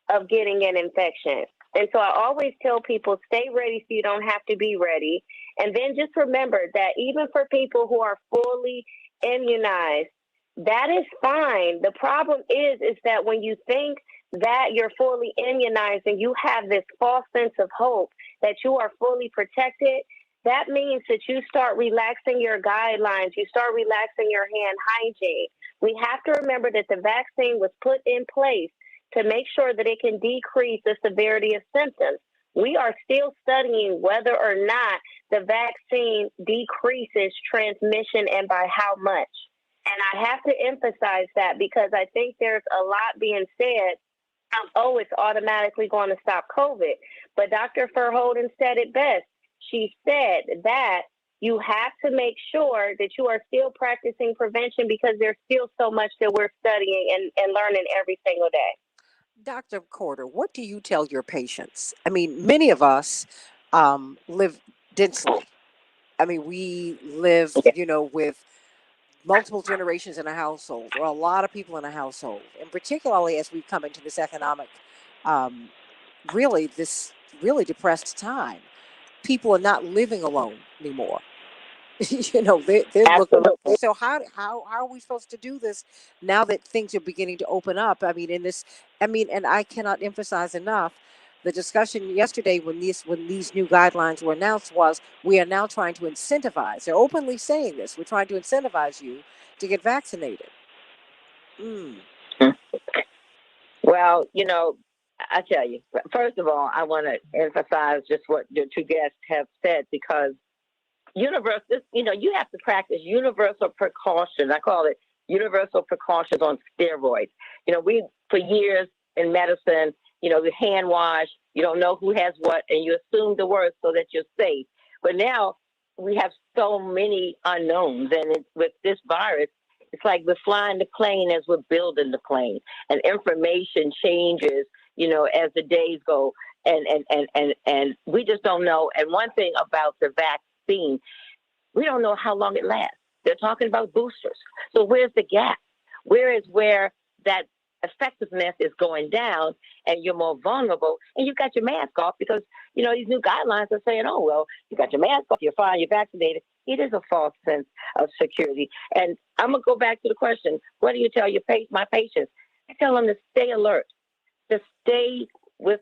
of getting an infection. And so I always tell people, stay ready so you don't have to be ready. And then just remember that even for people who are fully immunized, that is fine. The problem is that when you think that you're fully immunized and you have this false sense of hope that you are fully protected, that means that you start relaxing your guidelines, you start relaxing your hand hygiene. We have to remember that the vaccine was put in place to make sure that it can decrease the severity of symptoms. We are still studying whether or not the vaccine decreases transmission and by how much. And I have to emphasize that because I think there's a lot being said, oh, it's automatically going to stop COVID. But Dr. Verhoeven said it best. She said that you have to make sure that you are still practicing prevention because there's still so much that we're studying and learning every single day. Dr. Porter, what do you tell your patients? I mean, many of us live densely. I mean, we live, with multiple generations in a household, or a lot of people in a household. And particularly as we've come into this economic, this really depressed time, people are not living alone anymore. They're looking. So how are we supposed to do this now that things are beginning to open up? I mean, and I cannot emphasize enough the discussion yesterday when these new guidelines were announced was we are now trying to incentivize. They're openly saying this. We're trying to incentivize you to get vaccinated. Well, I tell you, first of all, I want to emphasize just what your two guests have said because you have to practice universal precautions. I call it universal precautions on steroids. We, for years in medicine, the hand wash, you don't know who has what, and you assume the worst so that you're safe. But now we have so many unknowns, and with this virus, It's like we're flying the plane as we're building the plane, and information changes, as the days go, and we just don't know. And one thing about the vaccine, we don't know how long it lasts. They're talking about boosters. So where's the gap? Where that effectiveness is going down and you're more vulnerable and you got your mask off because, these new guidelines are saying, oh, well, you got your mask off, you're fine, you're vaccinated. It is a false sense of security. And I'm going to go back to the question, what do you tell my patients? I tell them to stay alert, to stay with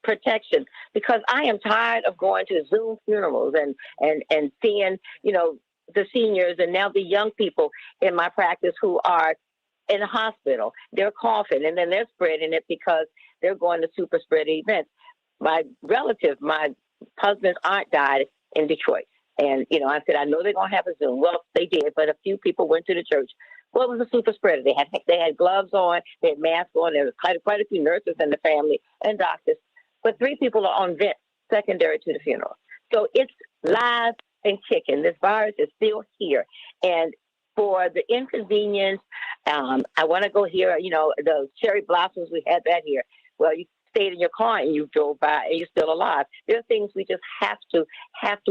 protection, because I am tired of going to Zoom funerals and seeing, the seniors and now the young people in my practice who are in the hospital. They're coughing and then they're spreading it because they're going to super spread events. My husband's aunt died in Detroit. And, I said, I know they're going to have a Zoom. Well, they did, but a few people went to the church. Well, it was a super spreader. They had gloves on, they had masks on. There was quite a few nurses in the family and doctors. But 3 people are on vent secondary to the funeral. So it's live and kicking. This virus is still here. And for the inconvenience, I want to go here, the cherry blossoms, we had that here. Well, you stayed in your car and you drove by and you're still alive. There are things we just have to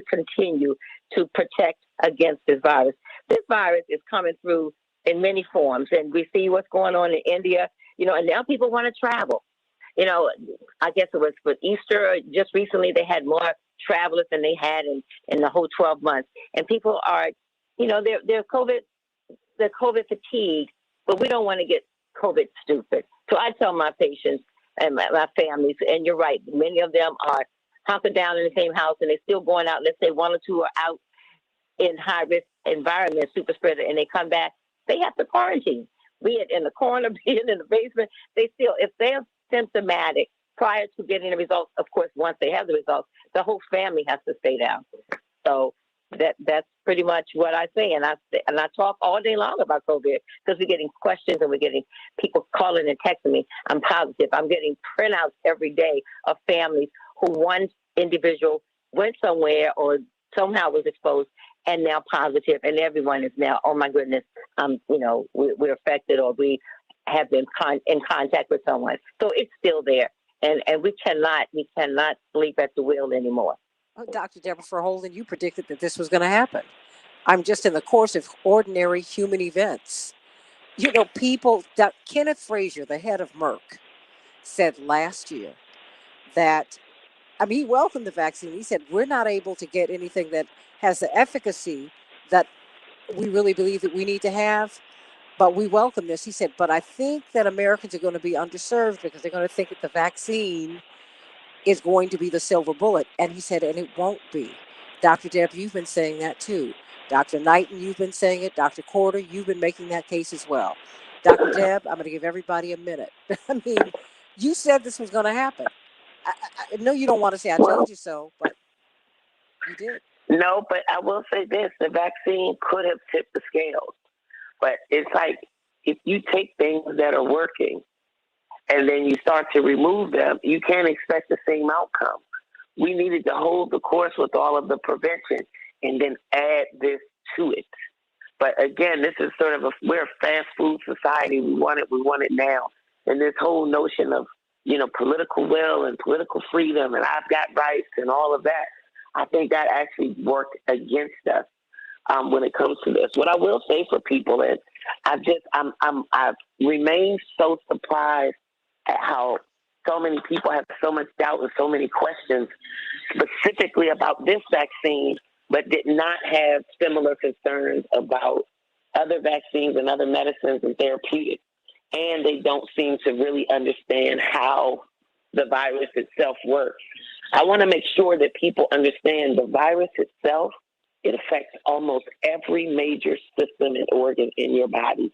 continue to protect against this virus. This virus is coming through in many forms, and we see what's going on in India, and now people want to travel. I guess it was for Easter, just recently they had more travelers than they had in the whole 12 months. And people are, they're COVID fatigue, but we don't want to get COVID stupid. So I tell my patients and my families, and you're right, many of them are hunkered down in the same house and they're still going out. Let's say 1 or 2 are out in high risk environment, super spreader, and they come back, they have to quarantine. Be it in the corner, be it in the basement, if they're symptomatic prior to getting the results, of course, once they have the results, the whole family has to stay down. So that's pretty much what I say. And I talk all day long about COVID because we're getting questions and we're getting people calling and texting me. I'm positive. I'm getting printouts every day of families who one individual went somewhere or somehow was exposed and now positive, and everyone is now, oh my goodness, we're affected or we have been in contact with someone. So it's still there. And we cannot sleep at the wheel anymore. Oh, Dr. Deborah Verholden, you predicted that this was going to happen. I'm just in the course of ordinary human events. People, Kenneth Frazier, the head of Merck, said last year that, he welcomed the vaccine. He said, we're not able to get anything that has the efficacy that we really believe that we need to have, but we welcome this. He said, but I think that Americans are going to be underserved because they're going to think that the vaccine is going to be the silver bullet. And he said, and it won't be. Dr. Deb, you've been saying that too. Dr. Knighton, you've been saying it. Dr. Porter, you've been making that case as well. Dr. Deb, I'm going to give everybody a minute. You said this was going to happen. I know you don't want to say I told you so, but you did. No, but I will say this. The vaccine could have tipped the scales. But it's like if you take things that are working and then you start to remove them, you can't expect the same outcome. We needed to hold the course with all of the prevention and then add this to it. But again, this is we're a fast food society. We want it now. And this whole notion of, political will and political freedom and I've got rights and all of that, I think that actually worked against us when it comes to this. What I will say for people is I've remained so surprised at how so many people have so much doubt and so many questions specifically about this vaccine, but did not have similar concerns about other vaccines and other medicines and therapeutics. And they don't seem to really understand how the virus itself works. I want to make sure that people understand the virus itself, it affects almost every major system and organ in your body.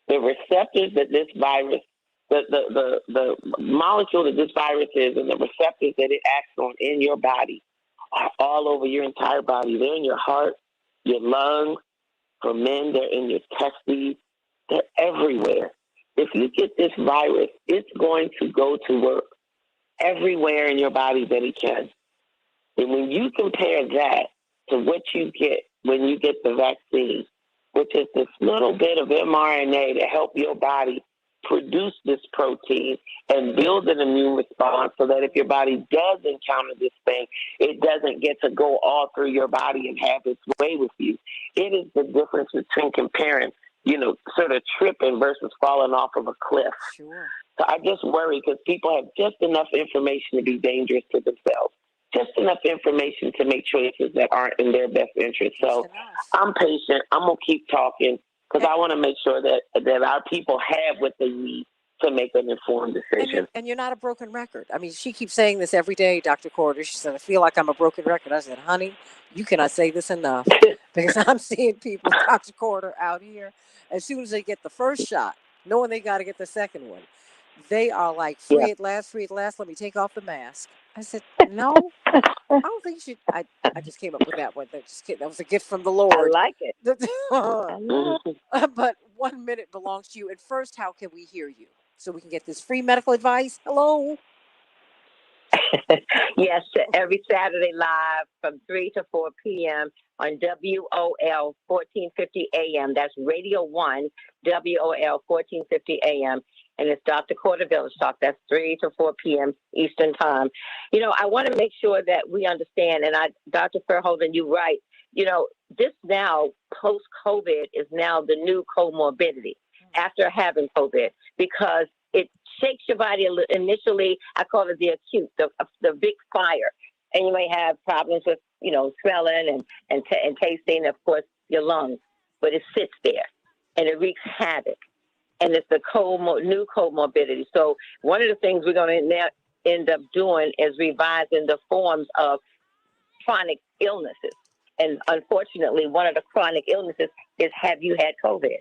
The receptors that this virus, the molecule that this virus is and the receptors that it acts on in your body are all over your entire body. They're in your heart, your lungs. For men, they're in your testes. They're everywhere. If you get this virus, it's going to go to work everywhere in your body that it can. And when you compare that to what you get when you get the vaccine, which is this little bit of mRNA to help your body produce this protein and build an immune response so that if your body does encounter this thing, it doesn't get to go all through your body and have its way with you. It is the difference between comparing, sort of tripping versus falling off of a cliff. Sure. So I just worry because people have just enough information to be dangerous to themselves, just enough information to make choices that aren't in their best interest. So I'm patient. I'm going to keep talking because I want to make sure that our people have what they need to make an informed decision. And you're not a broken record. I mean, she keeps saying this every day, Dr. Porter. She said, I feel like I'm a broken record. I said, honey, you cannot say this enough because I'm seeing people, Dr. Porter, out here, as soon as they get the first shot, knowing they got to get the second one, they are like, free at last, let me take off the mask. I said, no, I don't think you should. I just came up with that one. That was a gift from the Lord. I like it. But 1 minute belongs to you. And first, how can we hear you so we can get this free medical advice? Hello. Yes, every Saturday live from 3 to 4 p.m. on WOL 1450 AM. That's Radio 1, WOL 1450 AM. And it's Dr. Porter Village Talk. That's 3 to 4 p.m. Eastern Time. I want to make sure that we understand, and Dr. Fairholden, you're right. This now, post-COVID, is now the new comorbidity after having COVID because it shakes your body initially. I call it the acute, the big fire. And you may have problems with, smelling and tasting, of course, your lungs. But it sits there and it wreaks havoc. And it's the new comorbidity. So one of the things we're going to now end up doing is revising the forms of chronic illnesses. And unfortunately, one of the chronic illnesses is, have you had COVID?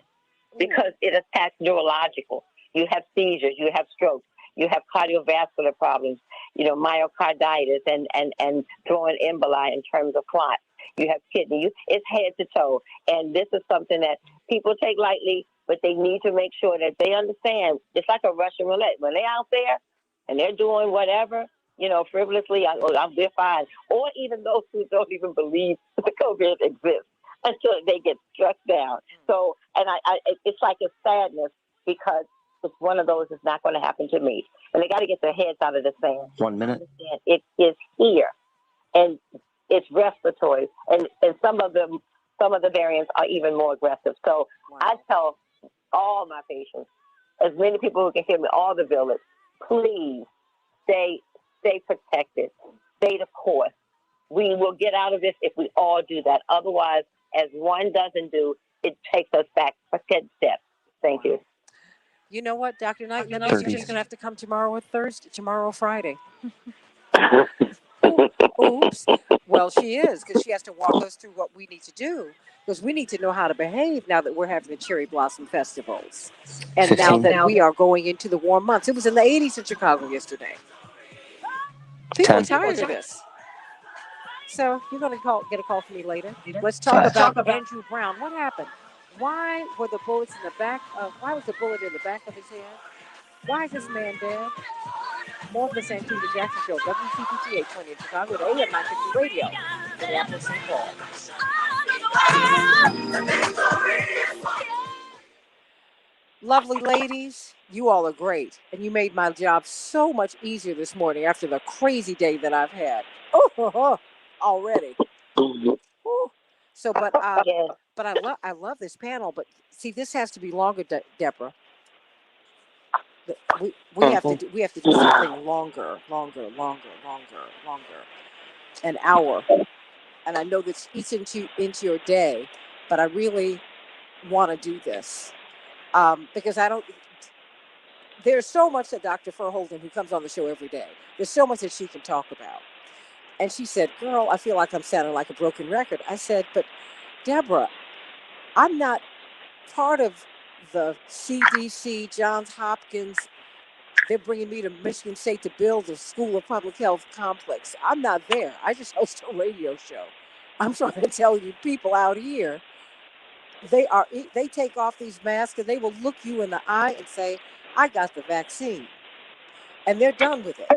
Because it attacks neurological. You have seizures, you have strokes, you have cardiovascular problems, myocarditis and throwing emboli in terms of clots. You have kidney. It's head to toe. And this is something that people take lightly, but they need to make sure that they understand. It's like a Russian roulette. When they're out there and they're doing whatever, frivolously, they're fine. Or even those who don't even believe that COVID exists until they get struck down. So, and it's like a sadness because it's one of those that's not going to happen to me. And they got to get their heads out of the sand. 1 minute. It is here. And it's respiratory. And some of the variants are even more aggressive. So I tell all my patients, as many people who can hear me, all the village, please stay protected, stay the course. We will get out of this if we all do that. Otherwise, as one doesn't do, it takes us back for 10 steps. Thank you. You know what, Dr. Knighton, you're just going to have to come tomorrow or Friday. Oops. Well, she is, because she has to walk us through what we need to do, because we need to know how to behave now that we're having the cherry blossom festivals. And 15. now that we are going into the warm months. It was in the 80s in Chicago yesterday. People 10. are tired of this. So you're going to get a call from me later. Let's talk about Andrew Brown. What happened? Why was the bullet in the back of his head? Why is this man dead? More of the Santita Jackson Show, WCPT 820 in Chicago, at AM 950 Radio, Minneapolis, St. Paul. Lovely ladies, you all are great, and you made my job so much easier this morning after the crazy day that I've had. Already. So, but I love this panel. But see, this has to be longer, Deborah. We have to do something longer, an hour. And I know this eats into your day, but I really want to do this because there's so much that Dr. Fairholden, who comes on the show every day, there's so much that she can talk about. And she said, girl, I feel like I'm sounding like a broken record. I said, but Deborah, I'm not part of the CDC, Johns Hopkins. They're bringing me to Michigan State to build a School of Public Health complex. I'm not there. I just host a radio show. I'm trying to tell you, people out here, they take off these masks and they will look you in the eye and say, I got the vaccine. And they're done with it.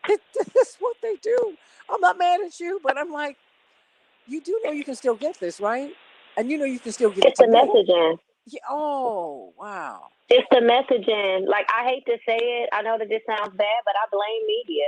That's what they do. I'm not mad at you, but I'm like, you do know you can still get this, right? And you know you can still give It's it to the me. messaging. Yeah, oh, wow. It's the messaging. Like, I hate to say it. I know that this sounds bad, but I blame media.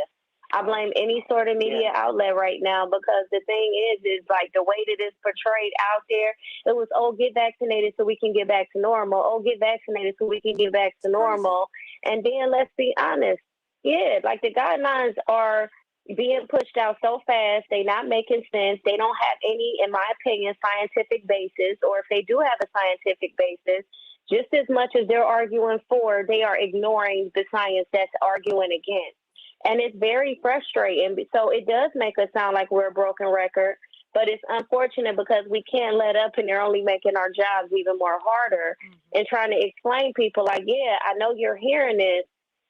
I blame any sort of media outlet right now, because the thing is like the way that it's portrayed out there, it was, oh, get vaccinated so we can get back to normal. Oh, get vaccinated so we can get back to normal. And then let's be honest. Yeah, like the guidelines are being pushed out so fast. They're not making sense. They don't have any, in my opinion, scientific basis, or if they do have a scientific basis, just as much as they're arguing for, they are ignoring the science that's arguing against. And it's very frustrating. So it does make us sound like we're a broken record, but it's unfortunate because we can't let up, and they're only making our jobs even more harder and trying to explain people like, yeah, I know you're hearing this,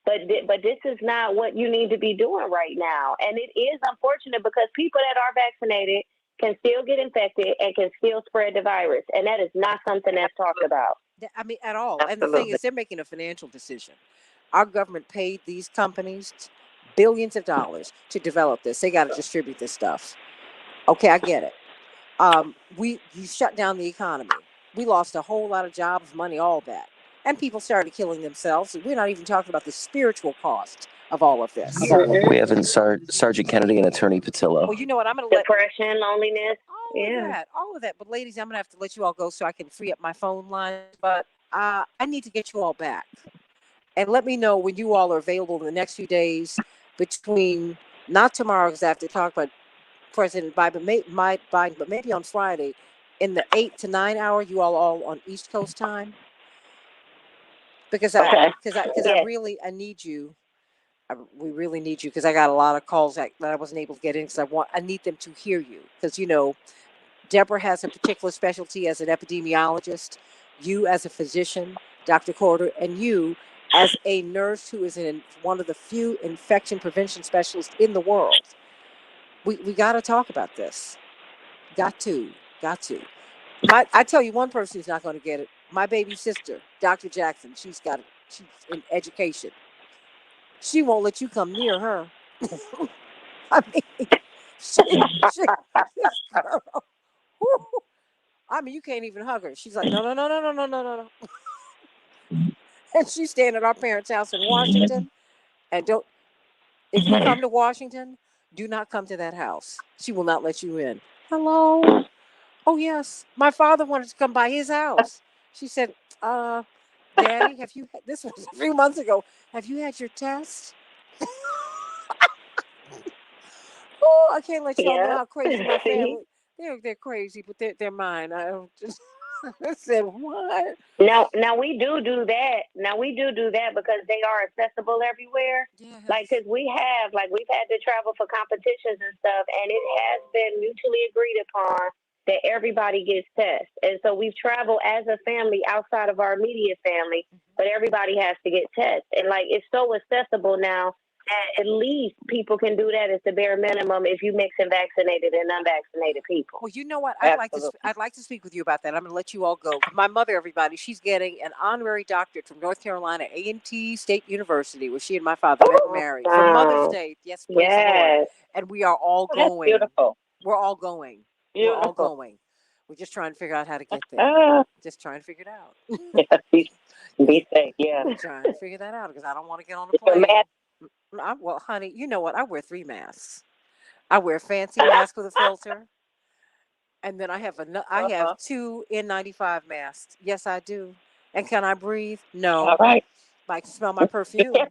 but this is not what you need to be doing right now. And it is unfortunate because people that are vaccinated can still get infected and can still spread the virus. And that is not something that's talked about. I mean, at all. And the thing is, they're making a financial decision. Our government paid these companies billions of dollars to develop this. They got to distribute this stuff. Okay, I get it. You shut down the economy. We lost a whole lot of jobs, money, all that. And people started killing themselves. We're not even talking about the spiritual cost of all of this. We have Sergeant Kennedy and Attorney Patillo. Well, you know what? I'm going to let depression, loneliness, all of that. But ladies, I'm going to have to let you all go so I can free up my phone line. But I need to get you all back. And let me know when you all are available in the next few days between, not tomorrow because I have to talk about President Biden, but maybe on Friday in the 8 to 9 hour, you all on East Coast time. Because I really need you. We really need you because I got a lot of calls that I wasn't able to get in because I need them to hear you because Deborah has a particular specialty as an epidemiologist, you as a physician, Dr. Porter, and you as a nurse who is one of the few infection prevention specialists in the world. We got to talk about this. Got to. I tell you, one person who's not going to get it. My baby sister, Dr. Jackson. She's in education. She won't let you come near her. I mean, this girl. I mean, you can't even hug her. She's like, no. And she's staying at our parents' house in Washington. And if you come to Washington, do not come to that house. She will not let you in. Hello? Oh, yes. My father wanted to come by his house. She said, Daddy, this was a few months ago. Have you had your test? Oh, I can't let y'all know how crazy my family. They're crazy, but they're mine. I don't just said what? Now we do that. Now we do that because they are accessible everywhere. Yes. Like, cause we've had to travel for competitions and stuff, and it has been mutually agreed upon that everybody gets tests. And so we've traveled as a family outside of our immediate family, but everybody has to get tests. And like, it's so accessible now that at least people can do that as the bare minimum if you mix in vaccinated and unvaccinated people. Well, you know what? I'd like to speak with you about that. I'm going to let you all go. My mother, everybody, she's getting an honorary doctorate from North Carolina A&T State University, where she and my father met and married. For Mother's Day. Yes, praise the Lord. And we are all going. That's beautiful. We're all going. Beautiful. We're all going. We're just trying to figure out how to get there. Just trying to figure it out. Be safe, yeah. I'm trying to figure that out because I don't want to get on the plane. Well, honey, you know what? I wear 3 masks. I wear a fancy mask with a filter, and then I have 2 N95 masks. Yes, I do. And can I breathe? No. All right. I can smell my perfume. Yes.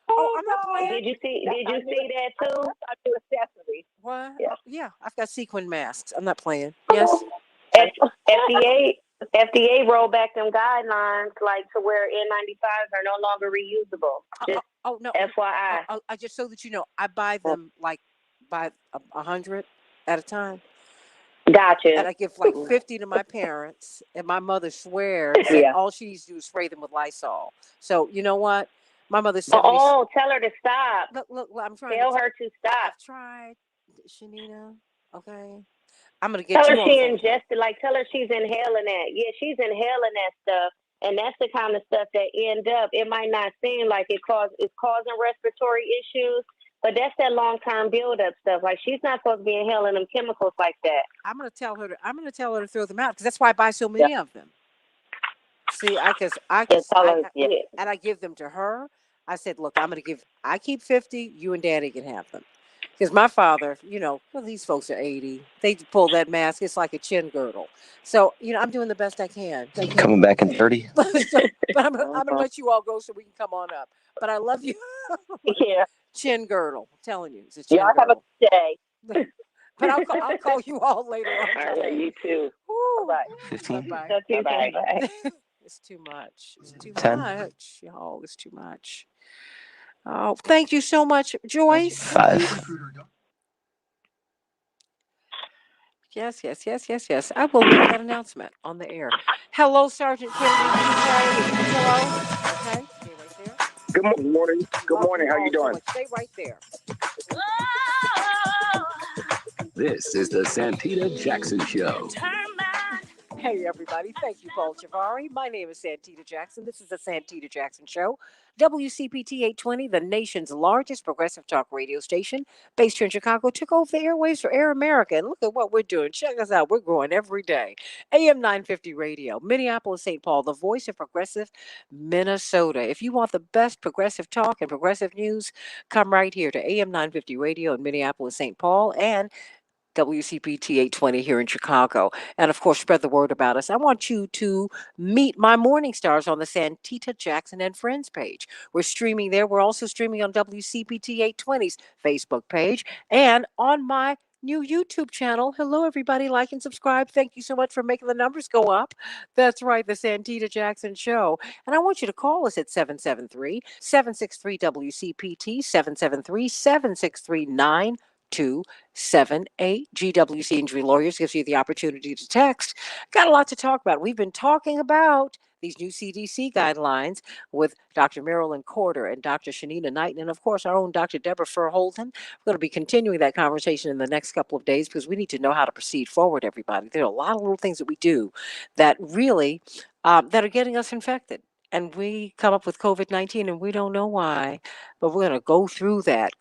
I'm not playing. Did you see that too? I do accessories. What? Yeah, I've got sequin masks. I'm not playing. Yes. FDA rolled back them guidelines like to where N95s are no longer reusable. Just no. FYI. I just so that you know, I buy them like by 100 at a time. Gotcha. And I give like 50 to my parents, and my mother swears that all she needs to do is spray them with Lysol. So you know what? My mother said, tell her to stop. Look, I'm trying. Tell her to stop. I've tried, Shanina. Okay. I'm gonna get tell you her she ingested, tell her she's inhaling that. Yeah, she's inhaling that stuff. And that's the kind of stuff that end up, it might not seem like it's causing respiratory issues, But that's that long-term build-up stuff. Like, she's not supposed to be inhaling them chemicals like that. I'm gonna tell her to throw them out because that's why I buy so many of them. See, and I give them to her. I said, look, I keep 50, you and Daddy can have them. Because my father, these folks are 80. They pull that mask, it's like a chin girdle. So, I'm doing the best I can. Coming back in 30. But I'm gonna let you all go so we can come on up. But I love you. Yeah. Chin girdle. I'm telling you, it's a chin Y'all have a girdle. good day. But I'll call you all later on All right, today. you too. Bye. 15. Bye. Bye-bye. It's too much. It's too 10. much. Y'all, it's too much. Oh, thank you so much, Joyce. 5. Yes. I will make that announcement on the air. Hello, Sergeant Kennedy. Hello. Okay, stay right there. Good morning. Good morning. How you doing? Stay right there. This is the Santita Jackson Show. Hey, everybody. Thank you, Paul Chavari. My name is Santita Jackson. This is the Santita Jackson Show. WCPT 820, the nation's largest progressive talk radio station, based here in Chicago, took over the airwaves for Air America. And look at what we're doing. Check us out. We're growing every day. AM 950 Radio, Minneapolis, St. Paul, the voice of progressive Minnesota. If you want the best progressive talk and progressive news, come right here to AM 950 Radio in Minneapolis, St. Paul, and WCPT 820 here in Chicago. And of course, spread the word about us. I want you to meet my morning stars on the Santita Jackson and Friends page. We're streaming there. We're also streaming on WCPT 820's Facebook page and on my new YouTube channel. Hello, everybody. Like and subscribe. Thank you so much for making the numbers go up. That's right, the Santita Jackson Show. And I want you to call us at 773-763-WCPT, 773-763-9278. GWC Injury Lawyers gives you the opportunity to text. Got a lot to talk about. We've been talking about these new CDC guidelines with Dr. Marilyn Porter and Dr. Shanina Knighton, and of course our own Dr. Deborah Furholton. We're going to be continuing that conversation in the next couple of days because we need to know how to proceed forward, everybody. There are a lot of little things that we do that really that are getting us infected. And we come up with COVID-19 and we don't know why, but we're going to go through that.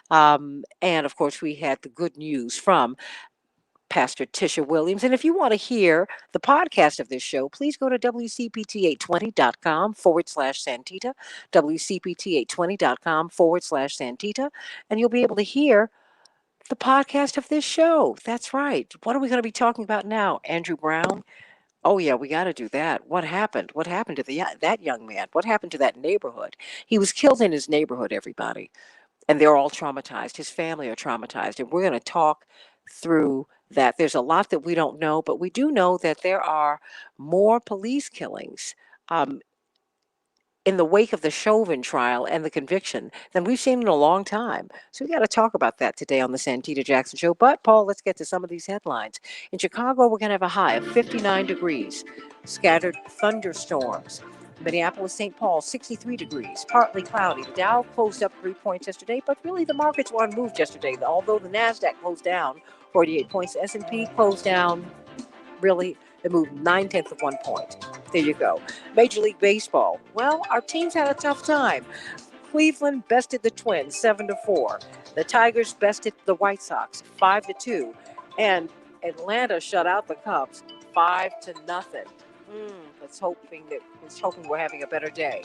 And of course, we had the good news from Pastor Tisha Williams. And if you want to hear the podcast of this show, please go to WCPT820.com/Santita, WCPT820.com/Santita, and you'll be able to hear the podcast of this show. That's right. What are we going to be talking about now? Andrew Brown? Oh, yeah, we got to do that. What happened? What happened to that young man? What happened to that neighborhood? He was killed in his neighborhood, everybody. And they're all traumatized. His family are traumatized. And we're going to talk through that. There's a lot that we don't know, but we do know that there are more police killings in the wake of the Chauvin trial and the conviction than we've seen in a long time. So we got to talk about that today on the Santita Jackson Show. But, Paul, let's get to some of these headlines. In Chicago, we're going to have a high of 59 degrees, scattered thunderstorms. Minneapolis, St. Paul, 63 degrees, partly cloudy. The Dow closed up 3 points yesterday, but really the markets were unmoved yesterday. Although the NASDAQ closed down 48 points, the S&P closed down, really, it moved 0.9 of 1 point. There you go. Major League Baseball. Well, our teams had a tough time. Cleveland bested the Twins 7-4. The Tigers bested the White Sox 5-2. And Atlanta shut out the Cubs 5-0. Let's hoping we're having a better day.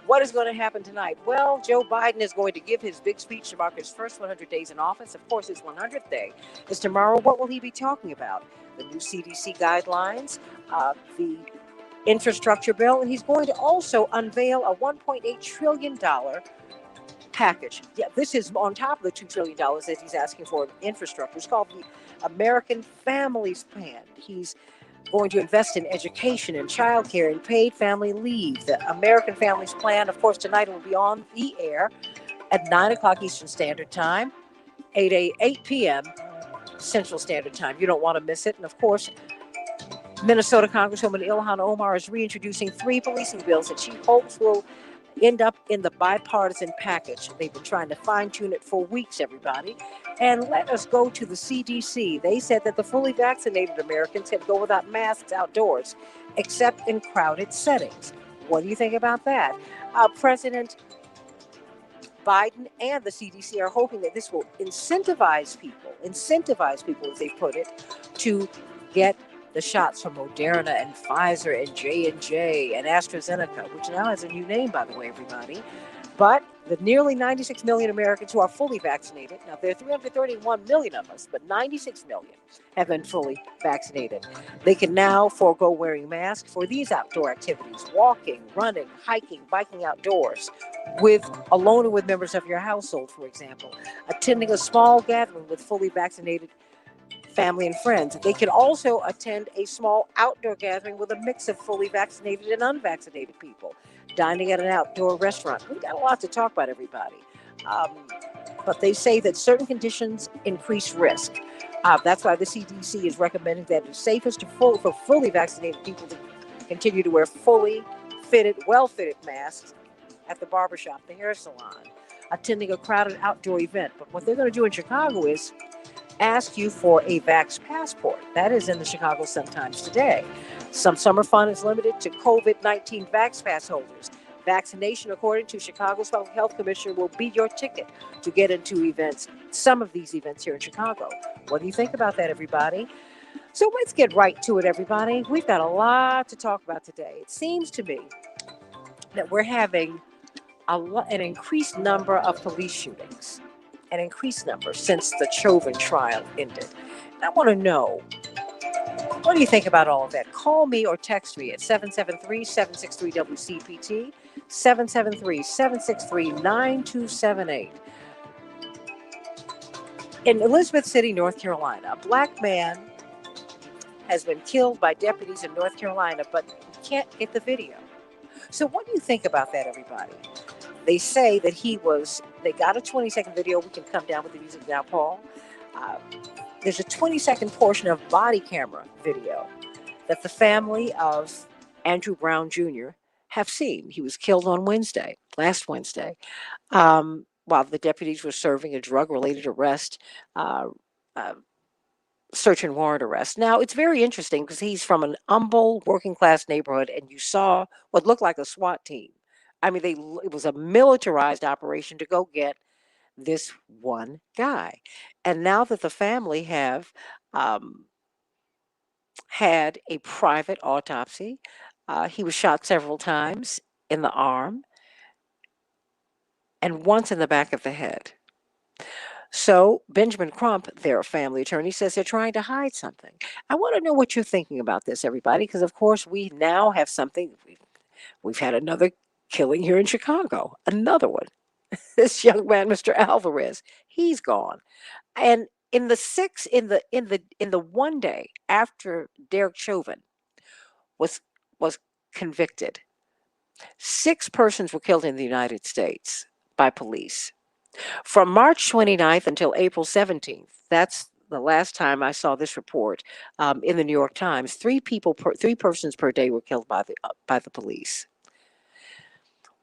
What is going to happen tonight? Well, Joe Biden is going to give his big speech to mark his first 100 days in office. Of course, his 100th day is tomorrow. What will he be talking about? The new CDC guidelines, the infrastructure bill, and he's going to also unveil a $1.8 trillion package. Yeah, this is on top of the $2 trillion that he's asking for in infrastructure. It's called the American Families Plan. He's going to invest in education and childcare and paid family leave. The American Families Plan, of course, tonight it will be on the air at 9 o'clock Eastern Standard Time, 8 p.m. Central Standard Time. You don't want to miss it. And of course, Minnesota Congresswoman Ilhan Omar is reintroducing 3 policing bills that she hopes will end up in the bipartisan package. They've been trying to fine-tune it for weeks, everybody. And let us go to the CDC. They said that the fully vaccinated Americans can go without masks outdoors, except in crowded settings. What do you think about that? President Biden and the CDC are hoping that this will incentivize people, as they put it, to get the shots from Moderna and Pfizer and J&J and AstraZeneca, which now has a new name, by the way, everybody. But the nearly 96 million Americans who are fully vaccinated, now there are 331 million of us, but 96 million have been fully vaccinated. They can now forego wearing masks for these outdoor activities: walking, running, hiking, biking outdoors, alone or with members of your household, for example, attending a small gathering with fully vaccinated family and friends. They can also attend a small outdoor gathering with a mix of fully vaccinated and unvaccinated people, dining at an outdoor restaurant. We've got a lot to talk about, everybody. But they say that certain conditions increase risk. That's why the CDC is recommending that it's safest for fully vaccinated people to continue to wear fully fitted, well-fitted masks at the barbershop, the hair salon, attending a crowded outdoor event. But what they're going to do in Chicago is ask you for a Vax passport. That is in the Chicago Sun-Times today. Some summer fun is limited to COVID-19 Vax Pass holders. Vaccination, according to Chicago's Public Health Commissioner, will be your ticket to get into events, some of these events here in Chicago. What do you think about that, everybody? So let's get right to it, everybody. We've got a lot to talk about today. It seems to me that we're having an increased number of police shootings, an increased number since the Chauvin trial ended. And I want to know, what do you think about all of that? Call me or text me at 773-763-WCPT, 773-763-9278. In Elizabeth City, North Carolina, a black man has been killed by deputies in North Carolina, but you can't get the video. So what do you think about that, everybody? They say that they got a 20-second video. We can come down with the music now, Paul. There's a 20-second portion of body camera video that the family of Andrew Brown Jr. have seen. He was killed on last Wednesday, while the deputies were serving a drug-related arrest, search and warrant arrest. Now, it's very interesting because he's from an humble working-class neighborhood, and you saw what looked like a SWAT team. I mean, it was a militarized operation to go get this one guy. And now that the family have had a private autopsy, he was shot several times in the arm and once in the back of the head. So Benjamin Crump, their family attorney, says they're trying to hide something. I want to know what you're thinking about this, everybody, because of course we now have something. We've had another killing here in Chicago, another one. This young man, Mr. Alvarez, he's gone. And in the one day after Derek Chauvin was convicted, 6 persons were killed in the United States by police. From March 29th until April 17th, that's the last time I saw this report in the New York Times, 3 persons per day were killed by the police.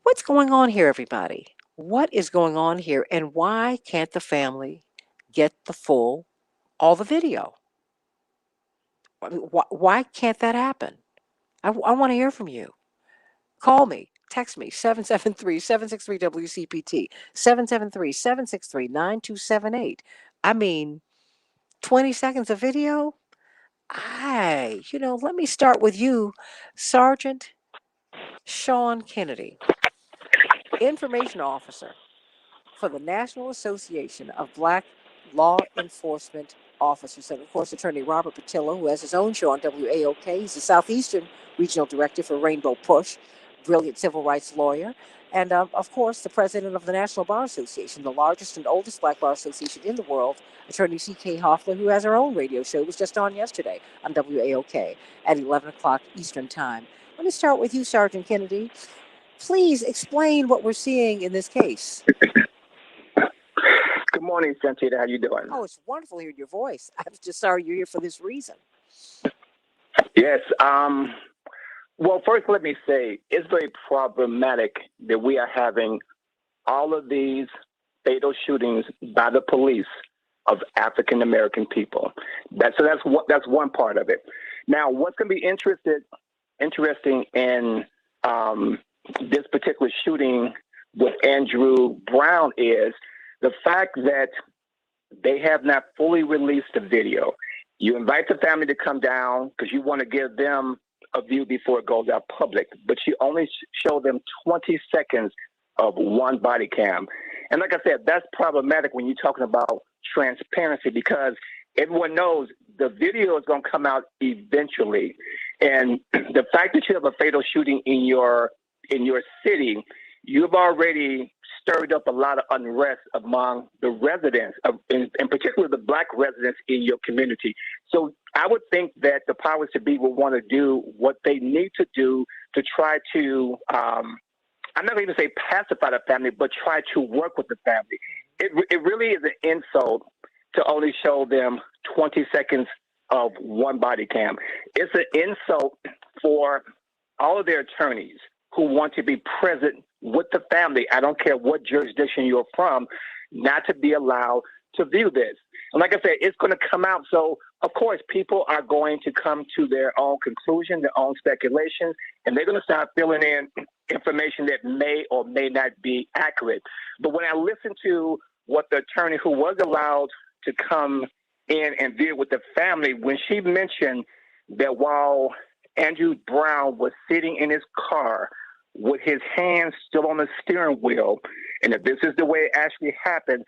What's going on here, everybody? What is going on here, and why can't the family get all the video? I mean, why can't that happen? I want to hear from you. Call me, text me, 773-763-WCPT, 773-763-9278. I mean, 20 seconds of video? Let me start with you, Sergeant Sean Kennedy, Information Officer for the National Association of Black Law Enforcement Officers. And of course, Attorney Robert Patillo, who has his own show on WAOK. He's the Southeastern Regional Director for Rainbow Push, brilliant civil rights lawyer. And of course, the president of the National Bar Association, the largest and oldest black bar association in the world, Attorney C.K. Hoffler, who has her own radio show. It was just on yesterday on WAOK at 11 o'clock Eastern Time. Let me start with you, Sergeant Kennedy. Please explain what we're seeing in this case. Good morning, Santita. How you doing? Oh, it's wonderful hearing your voice. I'm just sorry you're here for this reason. Yes. Well, first, let me say it's very problematic that we are having all of these fatal shootings by the police of African American people. That's one part of it. Now, what's going to be interesting in this particular shooting with Andrew Brown is the fact that they have not fully released the video. You invite the family to come down because you want to give them a view before it goes out public, but you only show them 20 seconds of one body cam. And like I said, that's problematic when you're talking about transparency, because everyone knows the video is going to come out eventually. And the fact that you have a fatal shooting in your city, you've already stirred up a lot of unrest among the residents, in particular the Black residents in your community. So I would think that the powers to be will want to do what they need to do to try to, I'm not going to say pacify the family, but try to work with the family. It really is an insult to only show them 20 seconds of one body cam. It's an insult for all of their attorneys who want to be present with the family. I don't care what jurisdiction you're from, not to be allowed to view this. And like I said, it's going to come out. So, of course, people are going to come to their own conclusion, their own speculations, and they're going to start filling in information that may or may not be accurate. But when I listen to what the attorney who was allowed to come in and deal with the family, when she mentioned that while Andrew Brown was sitting in his car with his hands still on the steering wheel, and if this is the way it actually happened,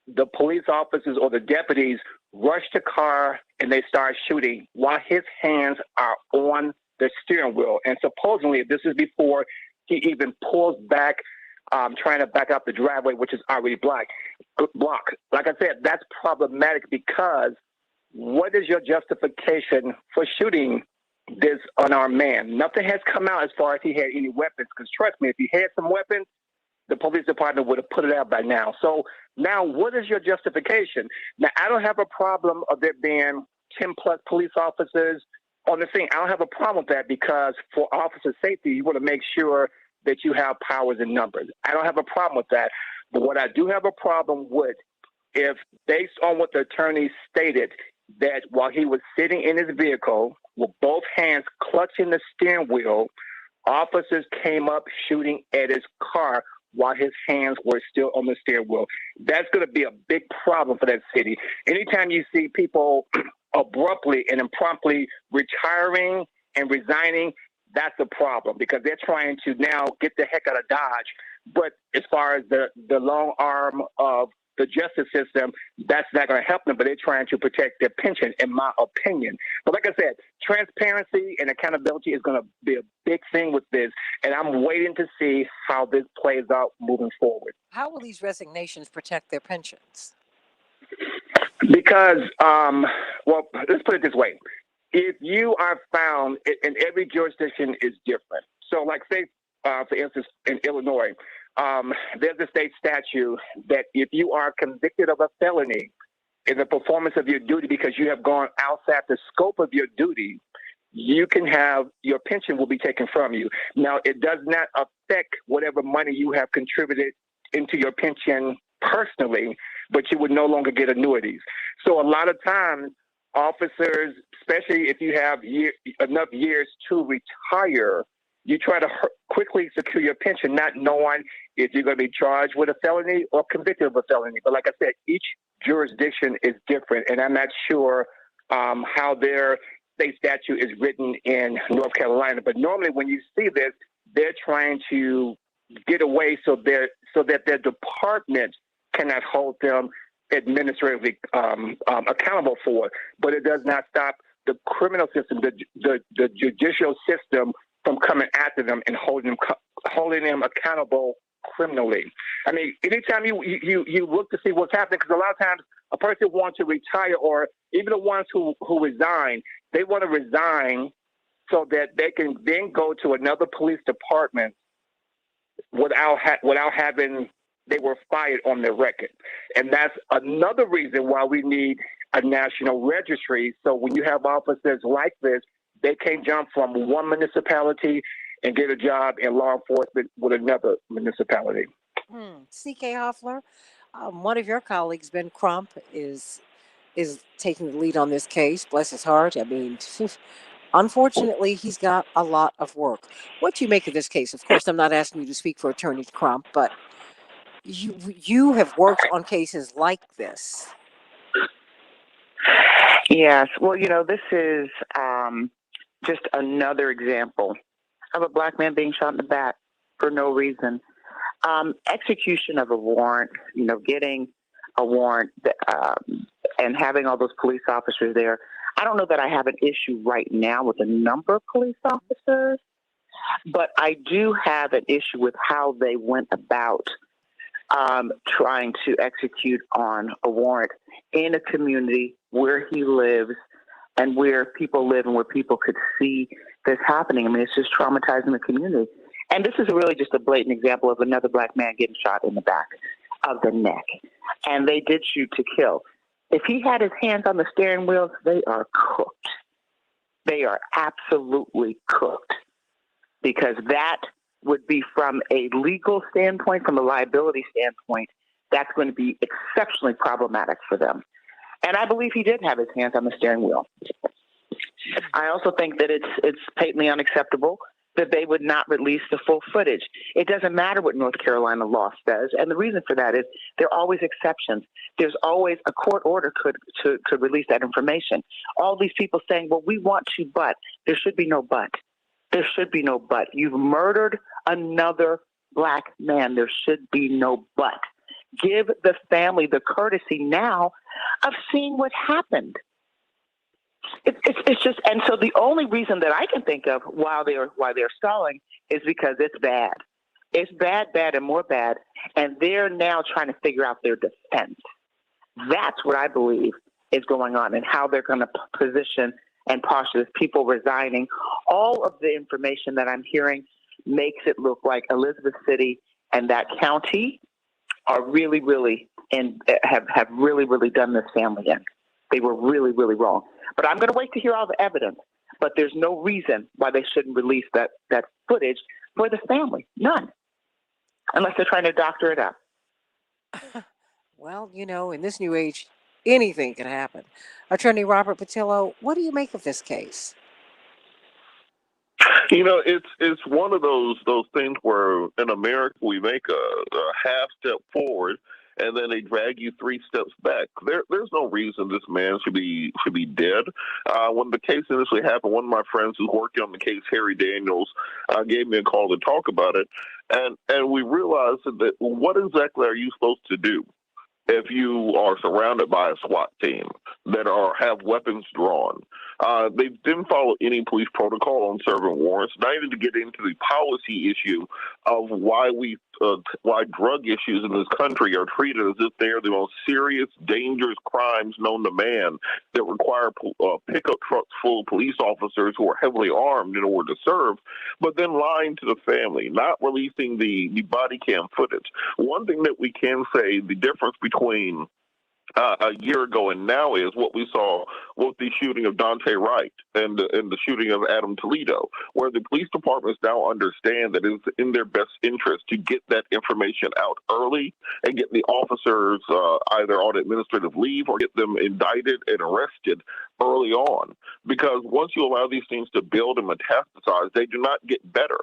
the police officers or the deputies rushed the car and they start shooting while his hands are on the steering wheel. And supposedly, this is before he even pulls back, trying to back up the driveway, which is already blocked. Like I said, that's problematic, because what is your justification for shooting this unarmed man? Nothing has come out as far as he had any weapons, because trust me, if he had some weapons, the police department would have put it out by now. So now what is your justification? Now, I don't have a problem of there being 10 plus police officers on the scene. I don't have a problem with that, because for officer safety, you want to make sure that you have powers in numbers. I don't have a problem with that. But what I do have a problem with, if based on what the attorney stated, that while he was sitting in his vehicle with both hands clutching the steering wheel, officers came up shooting at his car while his hands were still on the steering wheel. That's going to be a big problem for that city. Anytime you see people abruptly and impromptly retiring and resigning, that's a problem, because they're trying to now get the heck out of Dodge. But as far as the long arm of the justice system, that's not going to help them, but they're trying to protect their pension, in my opinion. But like I said, transparency and accountability is going to be a big thing with this, and I'm waiting to see how this plays out moving forward. How will these resignations protect their pensions? Because, well, let's put it this way. If you are found, and every jurisdiction is different. So like say, for instance, in Illinois, there's a state statute that if you are convicted of a felony in the performance of your duty because you have gone outside the scope of your duty, you can have, your pension will be taken from you. Now, it does not affect whatever money you have contributed into your pension personally, but you would no longer get annuities. So a lot of times, officers, especially if you have enough years to retire, you try to quickly secure your pension, not knowing if you're going to be charged with a felony or convicted of a felony. But like I said, each jurisdiction is different, and I'm not sure how their state statute is written in North Carolina. But normally when you see this, they're trying to get away so that their department cannot hold them administratively accountable for it. But it does not stop the criminal system, the judicial system, from coming after them and holding them accountable criminally. I mean, anytime you look to see what's happening, because a lot of times a person wants to retire, or even the ones who resign, they want to resign so that they can then go to another police department without having they were fired on their record. And that's another reason why we need a national registry. So when you have officers like this, they can't jump from one municipality and get a job in law enforcement with another municipality. C.K. Hoffler, one of your colleagues, Ben Crump, is taking the lead on this case. Bless his heart. I mean, Unfortunately, he's got a lot of work. What do you make of this case? Of course, I'm not asking you to speak for Attorney Crump, but you have worked on cases like this. Yes. Well, this is just another example of a black man being shot in the back for no reason. Execution of a warrant, getting a warrant and having all those police officers there. I don't know that I have an issue right now with the number of police officers, but I do have an issue with how they went about trying to execute on a warrant in a community where he lives and where people live and where people could see this happening. I mean, it's just traumatizing the community. And this is really just a blatant example of another black man getting shot in the back of the neck. And they did shoot to kill. If he had his hands on the steering wheel, they are cooked. They are absolutely cooked. Because that would be, from a legal standpoint, from a liability standpoint, that's going to be exceptionally problematic for them. And I believe he did have his hands on the steering wheel. I also think that it's patently unacceptable that they would not release the full footage. It doesn't matter what North Carolina law says, and the reason for that is there are always exceptions. There's always a court order could release that information. All these people saying, well, we want to, but there should be no but. There should be no but. You've murdered another black man. There should be no but. Give the family the courtesy now of seeing what happened. It's just, and so the only reason that I can think of why they're stalling is because it's bad. It's bad, and more bad, and they're now trying to figure out their defense. That's what I believe is going on, and how they're going to position and posture this. People resigning. All of the information that I'm hearing makes it look like Elizabeth City and that county are really, really, and have really, really done this family in. They were really, really wrong. But I'm going to wait to hear all the evidence. But there's no reason why they shouldn't release that footage for the family. None. Unless they're trying to doctor it up. Well, in this new age, anything can happen. Attorney Robert Patillo, what do you make of this case? It's one of those things where in America we make a half step forward and then they drag you 3 steps back. There's no reason this man should be dead. When the case initially happened, one of my friends who's working on the case, Harry Daniels, gave me a call to talk about it, and we realized that what exactly are you supposed to do if you are surrounded by a SWAT team that have weapons drawn? They didn't follow any police protocol on serving warrants, not even to get into the policy issue of why drug issues in this country are treated as if they are the most serious, dangerous crimes known to man that require pickup trucks full of police officers who are heavily armed in order to serve, but then lying to the family, not releasing the body cam footage. One thing that we can say, the difference between a year ago and now is what we saw with the shooting of Dante Wright and the shooting of Adam Toledo, where the police departments now understand that it's in their best interest to get that information out early and get the officers either on administrative leave or get them indicted and arrested early on. Because once you allow these things to build and metastasize, they do not get better.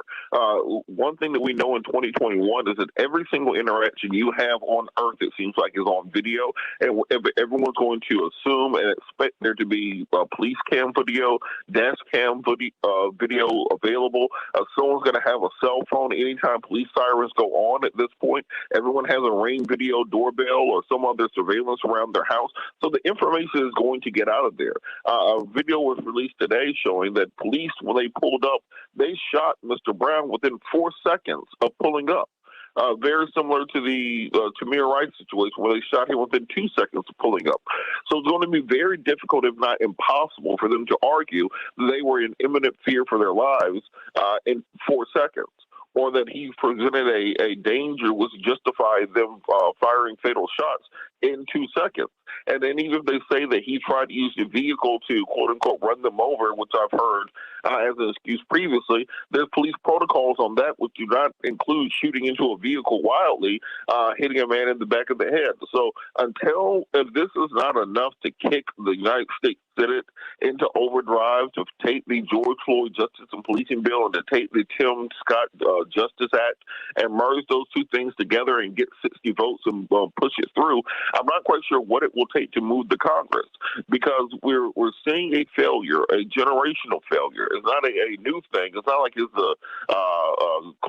One thing that we know in 2021 is that every single interaction you have on Earth, it seems like, is on video, and everyone's going to assume and expect there to be police cam video, dash cam video available. Someone's going to have a cell phone anytime police sirens go on at this point. Everyone has a Ring video doorbell or some other surveillance around their house. So the information is going to get out of there. A video was released today showing that police, when they pulled up, they shot Mr. Brown within 4 seconds of pulling up. Very similar to the Tamir Wright situation, where they shot him within 2 seconds of pulling up. So it's going to be very difficult, if not impossible, for them to argue that they were in imminent fear for their lives in 4 seconds, or that he presented a danger which justified them firing fatal shots in 2 seconds. And then even if they say that he tried to use the vehicle to, quote unquote, run them over, which I've heard as an excuse previously, there's police protocols on that which do not include shooting into a vehicle wildly, hitting a man in the back of the head. So until if this is not enough to kick the United States Senate into overdrive, to take the George Floyd Justice and Policing Bill and to take the Tim Scott Justice Act and merge those two things together and get 60 votes and push it through, I'm not quite sure what it will take to move the Congress, because we're seeing a failure, a generational failure. It's not a new thing. It's not like it's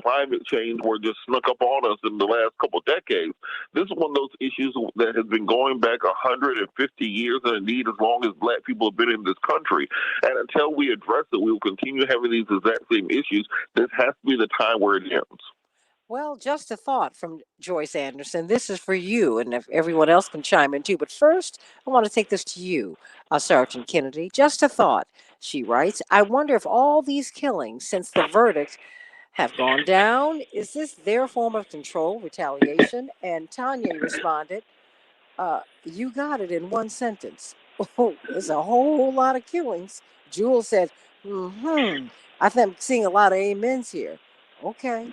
climate change where it just snuck up on us in the last couple of decades. This is one of those issues that has been going back 150 years, and indeed as long as black people have been in this country. And until we address it, we will continue having these exact same issues. This has to be the time where it ends. Well, just a thought from Joyce Anderson. This is for you, and if everyone else can chime in too. But first, I want to take this to you, Sergeant Kennedy. Just a thought. She writes, I wonder if all these killings since the verdict have gone down, is this their form of control, retaliation? And Tanya responded, you got it in one sentence. Oh, there's a whole lot of killings. Jewel said, I think I'm seeing a lot of amens here. Okay.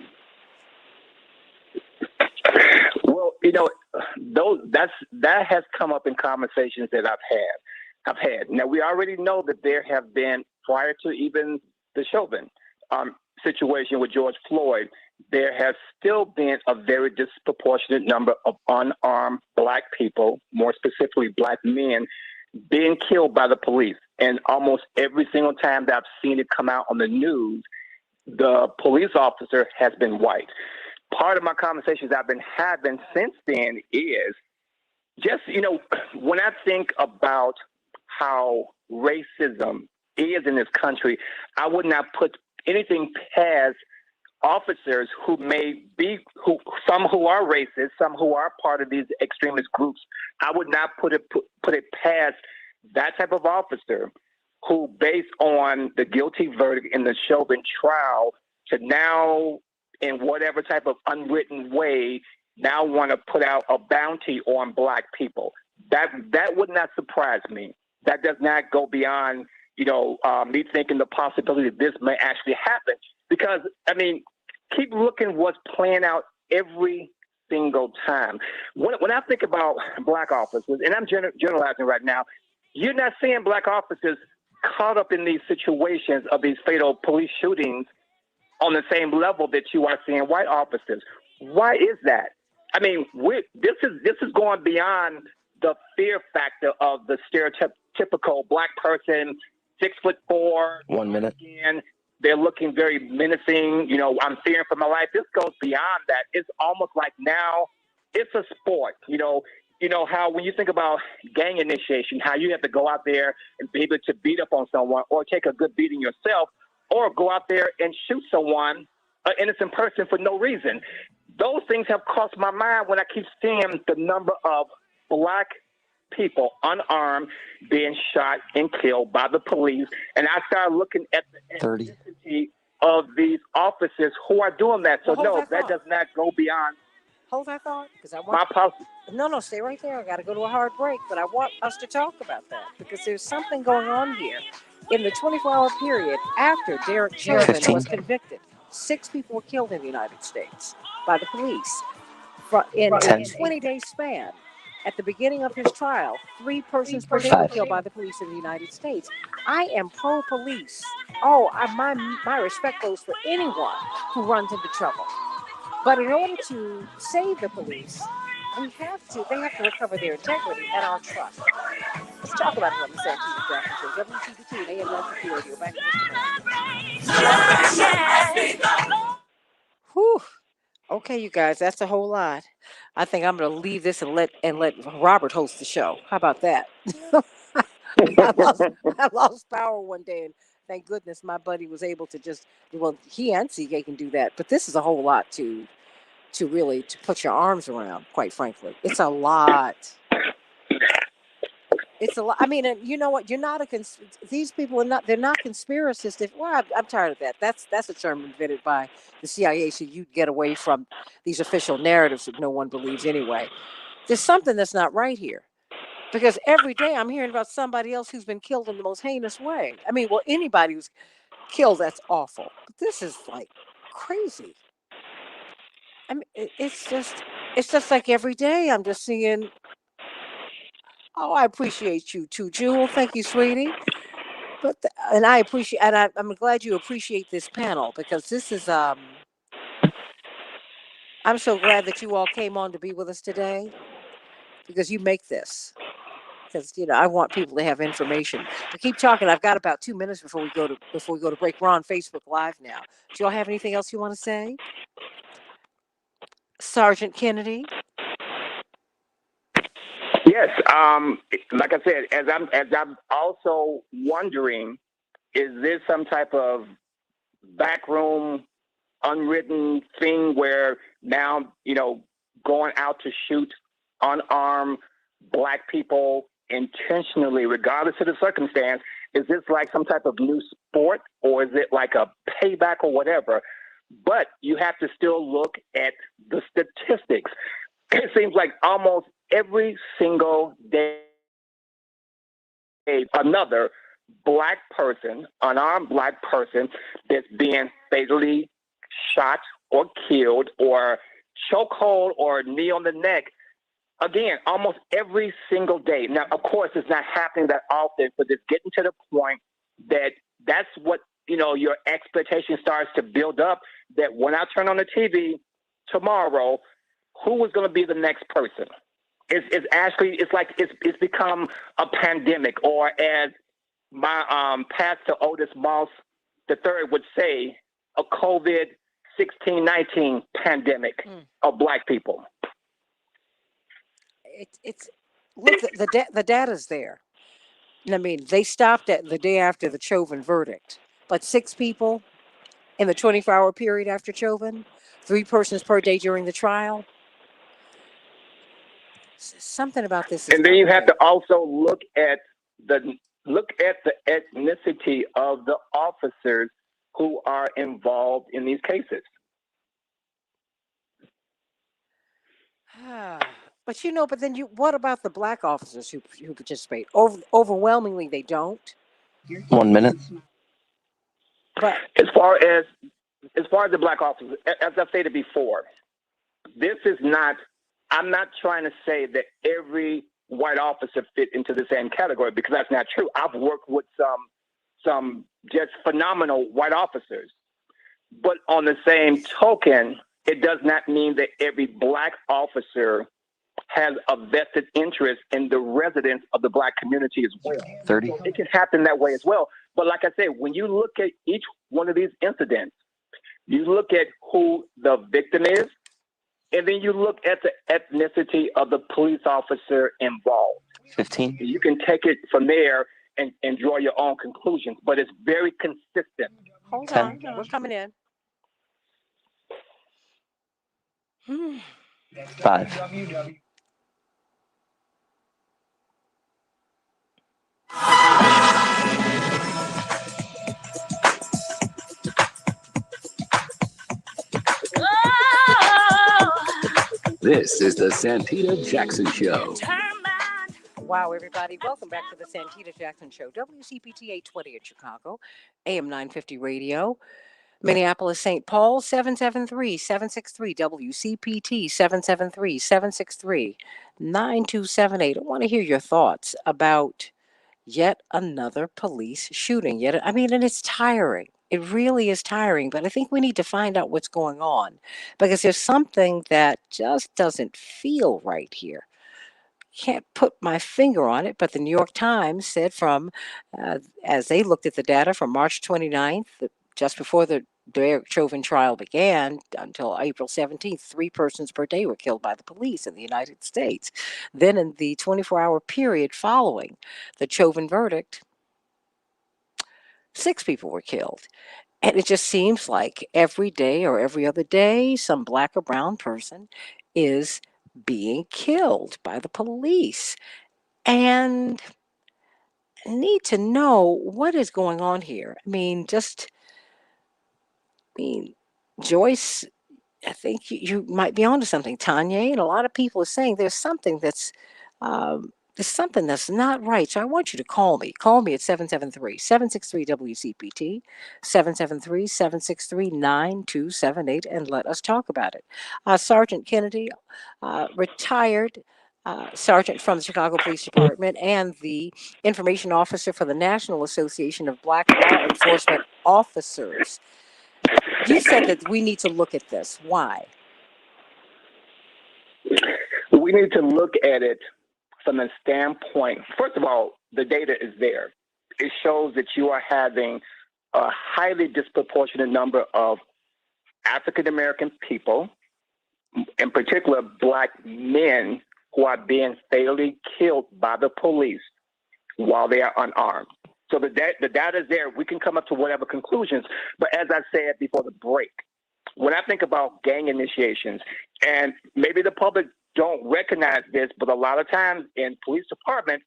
Well, that has come up in conversations that I've had. Now, we already know that there have been, prior to even the Chauvin situation with George Floyd, there has still been a very disproportionate number of unarmed black people, more specifically black men, being killed by the police. And almost every single time that I've seen it come out on the news, the police officer has been white. Part of my conversations I've been having since then is just, when I think about how racism is in this country, I would not put anything past officers who some who are racist, some who are part of these extremist groups. I would not put it past that type of officer who, based on the guilty verdict in the Chauvin trial, to now, in whatever type of unwritten way, now want to put out a bounty on black people. That would not surprise me. That does not go beyond, me thinking the possibility that this may actually happen. Because, keep looking what's playing out every single time. When I think about black officers, and I'm generalizing right now, you're not seeing black officers caught up in these situations of these fatal police shootings on the same level that you are seeing white officers. Why is that? This is going beyond the fear factor of the stereotypical black person, 6'4", 1 minute. Again, they're looking very menacing. I'm fearing for my life. This goes beyond that. It's almost like now it's a sport. How when you think about gang initiation, how you have to go out there and be able to beat up on someone or take a good beating yourself, or go out there and shoot someone, an innocent person, for no reason. Those things have crossed my mind when I keep seeing the number of black people unarmed being shot and killed by the police. And I started looking at the ethnicity of these officers who are doing that. So no, that does not go beyond. Hold that thought, because I want. No, stay right there. I got to go to a hard break, but I want us to talk about that because there's something going on here. In the 24-hour period after Derek Chauvin was convicted, 6 people were killed in the United States by the police. In a 20-day span, at the beginning of his trial, 3 persons per day were killed by the police in the United States. I am pro-police. My respect goes for anyone who runs into trouble. But in order to save the police, they have to recover their integrity and our trust. Let's talk about it on the Santita Jackson Show. WTBT and AM950 Radio. Back in just a minute. Whew. Okay, you guys, that's a whole lot. I think I'm going to leave this and let Robert host the show. How about that? I lost power one day, and thank goodness my buddy was able to he and CK can do that. But this is a whole lot to really put your arms around, quite frankly. It's a lot. It's a lot. And you know what? You're not these people they're not conspiracists. I'm tired of that. That's a term invented by the CIA so you get away from these official narratives that no one believes anyway. There's something that's not right here. Because every day I'm hearing about somebody else who's been killed in the most heinous way. I mean, well, anybody who's killed, that's awful. But this is like crazy. I mean, it's just like every day I'm just seeing, oh, I appreciate you too, Jewel. Thank you, sweetie. But and I appreciate, and I'm glad you appreciate this panel because this is I'm so glad that you all came on to be with us today because you make this. Because I want people to have information. But keep talking. I've got about 2 minutes before we go to break. We're on Facebook Live now. Do y'all have anything else you want to say, Sergeant Kennedy? Yes. Like I said, as I'm also wondering, is this some type of backroom, unwritten thing where now going out to shoot unarmed Black people intentionally, regardless of the circumstance? Is this like some type of new sport, or is it like a payback or whatever? But you have to still look at the statistics. It seems like almost every single day, another Black person, unarmed Black person, that's being fatally shot or killed or chokehold or knee on the neck. Again, almost every single day. Now, of course, it's not happening that often, but it's getting to the point that that's what, your expectation starts to build up, that when I turn on the TV tomorrow, who is going to be the next person? It's actually, it's become a pandemic, or as my pastor Otis Moss III would say, a COVID-19 pandemic of Black people. It's look, the data's there. I mean, they stopped at the day after the Chauvin verdict, but 6 people in the 24-hour period after Chauvin, 3 persons per day during the trial. Something about this is and then you have okay. to also look at the ethnicity of the officers who are involved in these cases. But but then what about the Black officers who participate? Overwhelmingly, they don't. 1 minute. But as far as the Black officers, as I've stated before, this is not. I'm not trying to say that every white officer fit into the same category, because that's not true. I've worked with some just phenomenal white officers, but on the same token, it does not mean that every Black officer has a vested interest in the residents of the Black community as well. 30. It can happen that way as well. But like I said, when you look at each one of these incidents, you look at who the victim is, and then you look at the ethnicity of the police officer involved. 15. You can take it from there and draw your own conclusions, but it's very consistent. Hold 10. on, we're coming in. 5. This is the Santita Jackson Show. Wow, everybody. Welcome back to the Santita Jackson Show. WCPT 820 in Chicago, AM 950 radio. Minneapolis, St. Paul, 773-763. WCPT, 773-763-9278. I want to hear your thoughts about yet another police shooting. And it's tiring. It really is tiring, but I think we need to find out what's going on, because there's something that just doesn't feel right here. Can't put my finger on it, but the New York Times said as they looked at the data from March 29th, just before the Chauvin trial began, until April 17th, 3 persons per day were killed by the police in the United States. Then in the 24-hour period following the Chauvin verdict, 6 people were killed. And it just seems like every day or every other day, some Black or brown person is being killed by the police. And I need to know what is going on here. Joyce, I think you might be onto something, Tanya. And a lot of people are saying there's something that's not right. So I want you to call me. Call me at 773 WCPT, 773 and let us talk about it. Sergeant Kennedy, retired sergeant from the Chicago Police Department and the information officer for the National Association of Black Law Enforcement Officers. You said that we need to look at this. Why? We need to look at it from the standpoint, first of all, the data is there. It shows that you are having a highly disproportionate number of African American people, in particular Black men, who are being fatally killed by the police while they are unarmed. So the data is there. We can come up to whatever conclusions. But as I said before the break, when I think about gang initiations, and maybe the public don't recognize this, but a lot of times in police departments,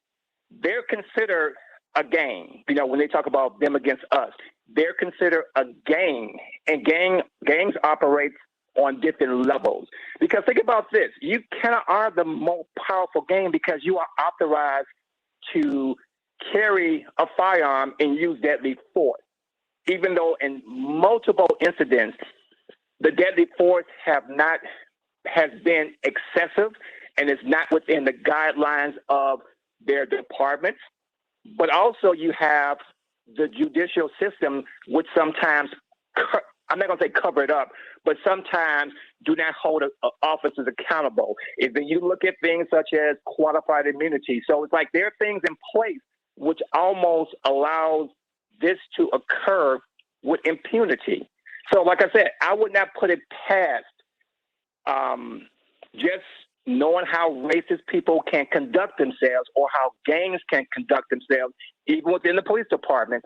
they're considered a gang. You know, when they talk about them against us, they're considered a gang, and gangs operate on different levels. Because think about this: you cannot are the most powerful gang because you are authorized to carry a firearm and use deadly force, even though in multiple incidents the deadly force has been excessive and is not within the guidelines of their departments. But also you have the judicial system, which sometimes, I'm not going to say cover it up, but sometimes do not hold officers accountable. Then you look at things such as qualified immunity. So it's like there are things in place which almost allows this to occur with impunity. So like I said, I would not put it past just knowing how racist people can conduct themselves or how gangs can conduct themselves, even within the police department,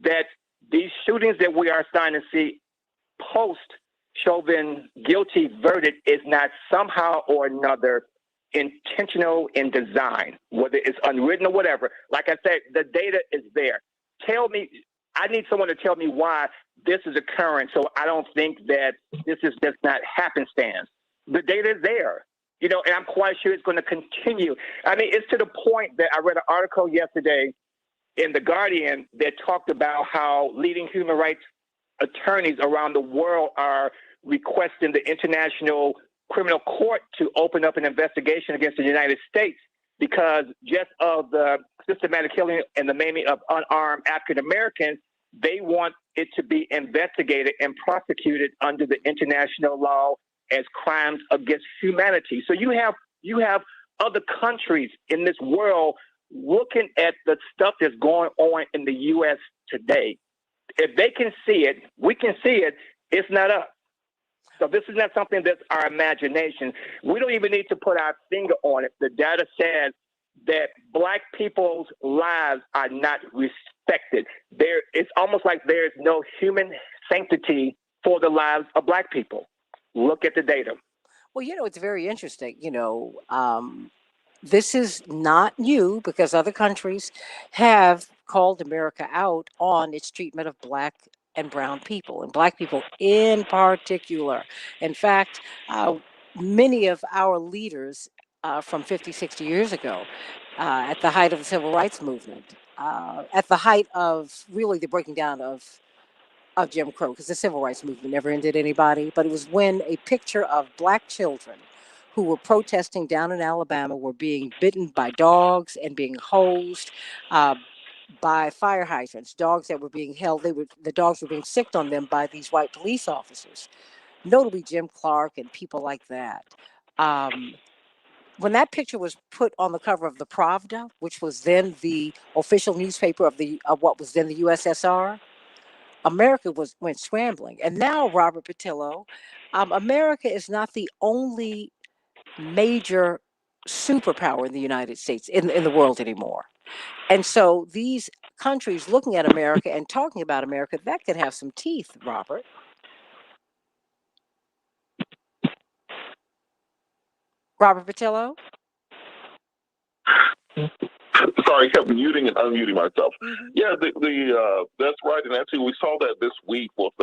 that these shootings that we are starting to see post-Chauvin guilty verdict is not somehow or another intentional in design, whether it's unwritten or whatever. Like I said, the data is there. I need someone to tell me why this is occurring, so I don't think that this is just not happenstance. The data is there, and I'm quite sure it's going to continue. I mean, it's to the point that I read an article yesterday in The Guardian that talked about how leading human rights attorneys around the world are requesting the International Criminal Court to open up an investigation against the United States because just of the systematic killing and the maiming of unarmed African Americans. They want it to be investigated and prosecuted under the international law as crimes against humanity. So you have other countries in this world looking at the stuff that's going on in the U.S. today. If they can see it, we can see it. It's not us. So this is not something that's our imagination. We don't even need to put our finger on it. The data says that Black people's lives are not respected. It's almost like there's no human sanctity for the lives of Black people. Look at the data. Well, it's very interesting. This is not new because other countries have called America out on its treatment of Black and brown people, and Black people in particular. In fact, many of our leaders from 50, 60 years ago, at the height of the civil rights movement, at the height of really the breaking down of Jim Crow, because the civil rights movement never ended anybody, but it was when a picture of Black children who were protesting down in Alabama were being bitten by dogs and being hosed by fire hydrants, dogs that were being held, the dogs were being sicked on them by these white police officers, notably Jim Clark and people like that. When that picture was put on the cover of the Pravda, which was then the official newspaper of what was then the USSR, America went scrambling. And now, Robert Patillo, America is not the only major superpower in the United States, in the world anymore. And so these countries looking at America and talking about America, that could have some teeth, Robert. Robert Patillo? Sorry, I kept muting and unmuting myself. Yeah, that's right. And actually, we saw that this week with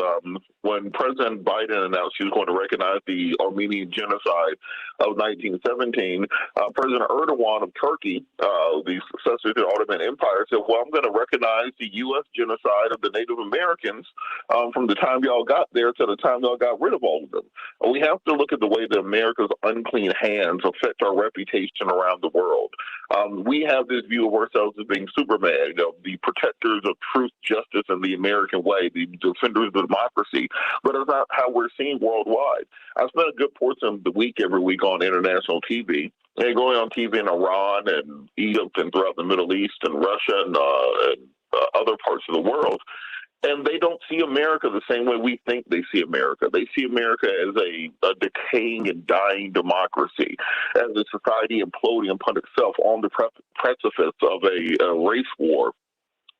when President Biden announced he was going to recognize the Armenian genocide of 1917. President Erdogan of Turkey, the successor to the Ottoman Empire, said, "Well, I'm going to recognize the U.S. genocide of the Native Americans from the time y'all got there to the time y'all got rid of all of them." And we have to look at the way that America's unclean hands affect our reputation around the world. We have this view of ourselves as being Superman, the protectors of truth, justice, and the American way, the defenders of democracy. But it's not how we're seen worldwide. I spend a good portion of the week every week on international TV. They're going on TV in Iran and Egypt and throughout the Middle East and Russia and other parts of the world. And they don't see America the same way we think they see America. They see America as a decaying and dying democracy, as a society imploding upon itself on the precipice of a race war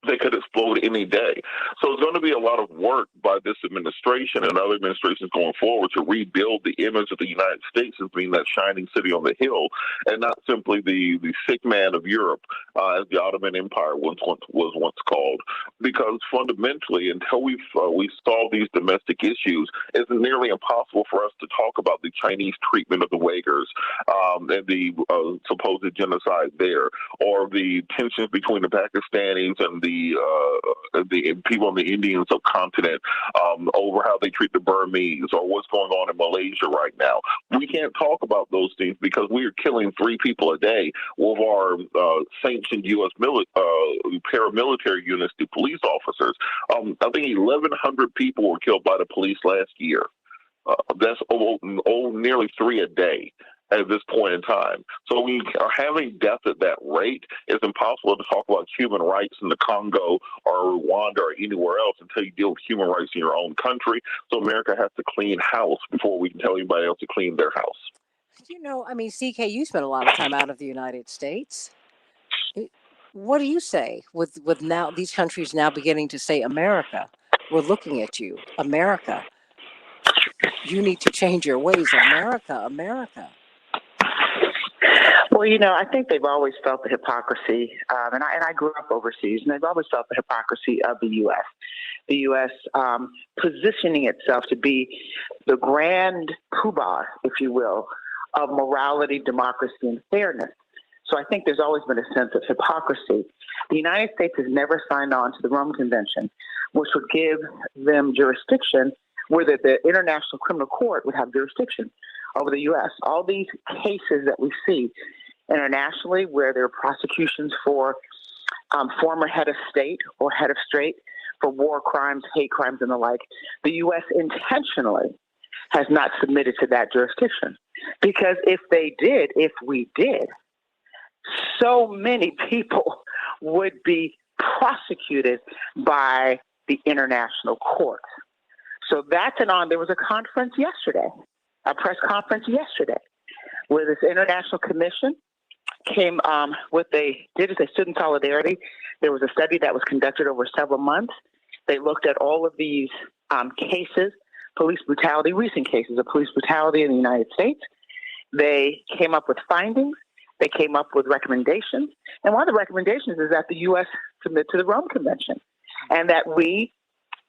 that could explode any day. So it's going to be a lot of work by this administration and other administrations going forward to rebuild the image of the United States as being that shining city on the hill, and not simply the sick man of Europe, as the Ottoman Empire was once called. Because fundamentally, until we solve these domestic issues, it's nearly impossible for us to talk about the Chinese treatment of the Uyghurs and the supposed genocide there, or the tensions between the Pakistanis and the people on the Indian subcontinent over how they treat the Burmese, or what's going on in Malaysia right now. We can't talk about those things because we are killing 3 people a day with our sanctioned U.S. paramilitary units, the police officers. I think 1,100 people were killed by the police last year. That's nearly 3 a day at this point in time. So we are having death at that rate. It's impossible to talk about human rights in the Congo or Rwanda or anywhere else until you deal with human rights in your own country. So America has to clean house before we can tell anybody else to clean their house. CK, you spent a lot of time out of the United States. What do you say with now these countries now beginning to say, America, we're looking at you, America, you need to change your ways, America. Well, I think they've always felt the hypocrisy, and I grew up overseas, and they've always felt the hypocrisy of the U.S. The U.S. Positioning itself to be the grand poobah, if you will, of morality, democracy, and fairness. So I think there's always been a sense of hypocrisy. The United States has never signed on to the Rome Convention, which would give them jurisdiction, where the International Criminal Court would have jurisdiction over the U.S. All these cases that we see internationally where there are prosecutions for former head of state or head of state for war crimes, hate crimes, and the like, the U.S. intentionally has not submitted to that jurisdiction. Because if we did, so many people would be prosecuted by the international court. So that's there was a conference yesterday, a press conference yesterday, where this international commission came did as they stood in solidarity. There was a study that was conducted over several months. They looked at all of these cases, police brutality, recent cases of police brutality in the United States. They came up with findings. They came up with recommendations. And one of the recommendations is that the U.S. submit to the Rome Convention, and that we,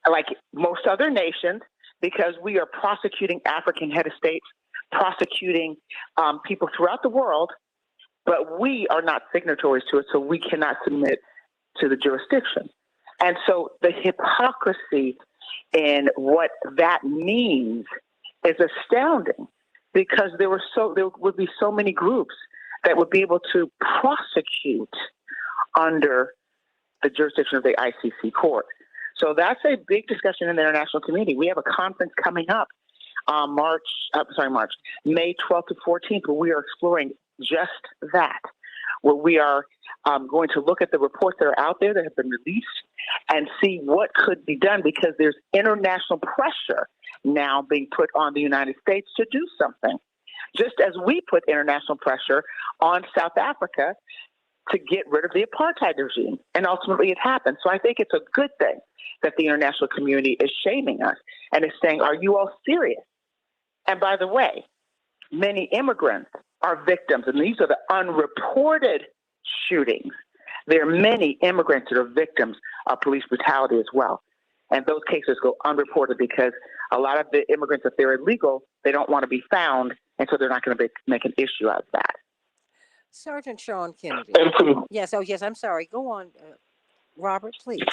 like most other nations, because we are prosecuting African head of states, prosecuting people throughout the world, but we are not signatories to it, so we cannot submit to the jurisdiction. And so the hypocrisy in what that means is astounding, because there would be so many groups that would be able to prosecute under the jurisdiction of the ICC court. So that's a big discussion in the international community. We have a conference coming up May 12th to 14th, where we are exploring just that, where we are going to look at the reports that are out there that have been released and see what could be done, because there's international pressure now being put on the United States to do something. Just as we put international pressure on South Africa to get rid of the apartheid regime. And ultimately it happened. So I think it's a good thing that the international community is shaming us and is saying, are you all serious? And by the way, many immigrants are victims, and these are the unreported shootings There are many immigrants that are victims of police brutality as well. And those cases go unreported because a lot of the immigrants, if they're illegal, they don't want to be found, and so they're not going to make an issue out of that. Sergeant Sean Kennedy. And to, Yes. Oh, yes. I'm sorry. Go on, Robert, please.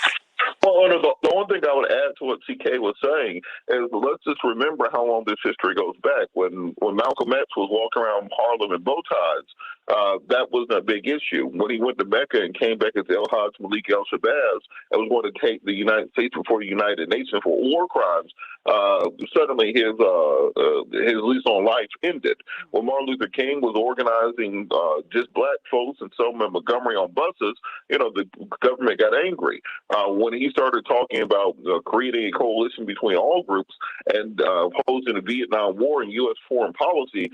well, the only thing I would add to what CK was saying is let's just remember how long this history goes back. When Malcolm X was walking around Harlem in bow ties, that wasn't a big issue. When he went to Mecca and came back as El Hajj Malik El Shabazz and was going to take the United States before the United Nations for war crimes, suddenly his lease on life ended. When Martin Luther King was organizing just black folks and Selma and Montgomery on buses, the government got angry. When he started talking about creating a coalition between all groups and opposing the Vietnam War and U.S. foreign policy,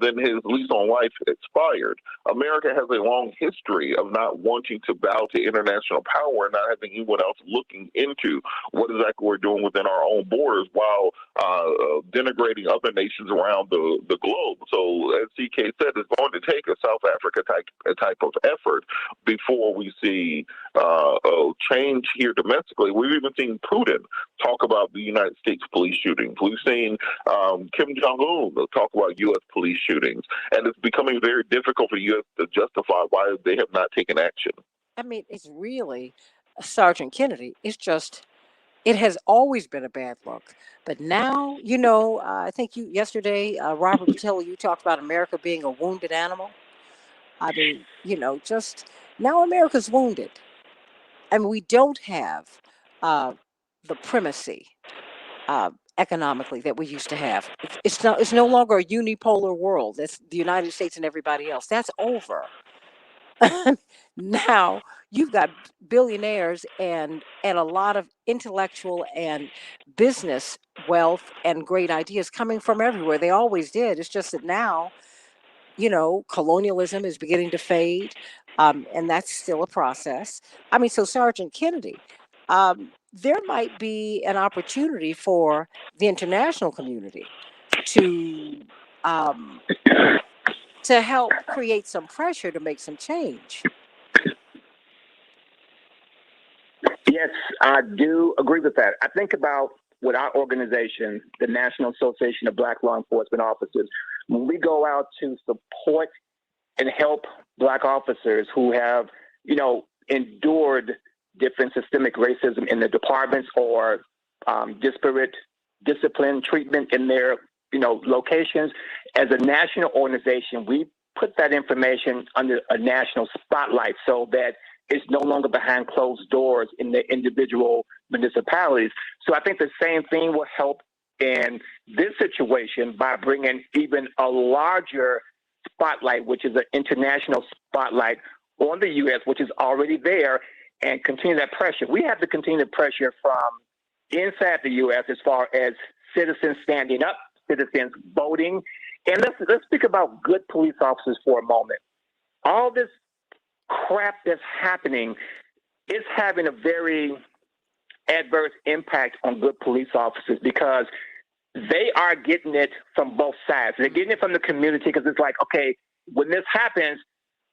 then his lease on life expired. America has a long history of not wanting to bow to international power and not having anyone else looking into what exactly we're doing within our own borders while denigrating other nations around the globe. So, as CK said, it's going to take a South Africa type of effort before we see change here domestically. We've even seen Putin talk about the United States police shootings. We've seen Kim Jong-un talk about U.S. police shootings. And it's becoming very difficult for the U.S. to justify why they have not taken action. I mean, it's really, Sergeant Kennedy, it's just, it has always been a bad look. But now, I think yesterday, Robert Patel, you talked about America being a wounded animal. I mean, just now America's wounded. I mean, we don't have the primacy economically that we used to have. It's no longer a unipolar world. That's the United States and everybody else. That's over. Now you've got billionaires and a lot of intellectual and business wealth and great ideas coming from everywhere. They always did. It's just that now, colonialism is beginning to fade, and that's still a process. I mean, so Sergeant Kennedy, there might be an opportunity for the international community to help create some pressure to make some change. Yes, I do agree with that. I think about with our organization, the National Association of Black Law Enforcement Officers, when we go out to support and help Black officers who have, endured different systemic racism in the departments or disparate discipline treatment in their, locations. As a national organization, we put that information under a national spotlight so that it's no longer behind closed doors in the individual municipalities. So I think the same thing will help in this situation by bringing even a larger spotlight, which is an international spotlight on the U.S., which is already there, and continue that pressure. We have to continue the pressure from inside the U.S. as far as citizens standing up, citizens voting. And let's speak about good police officers for a moment. All this crap that's happening is having a very adverse impact on good police officers because they are getting it from both sides. They're getting it from the community because it's like, okay, when this happens,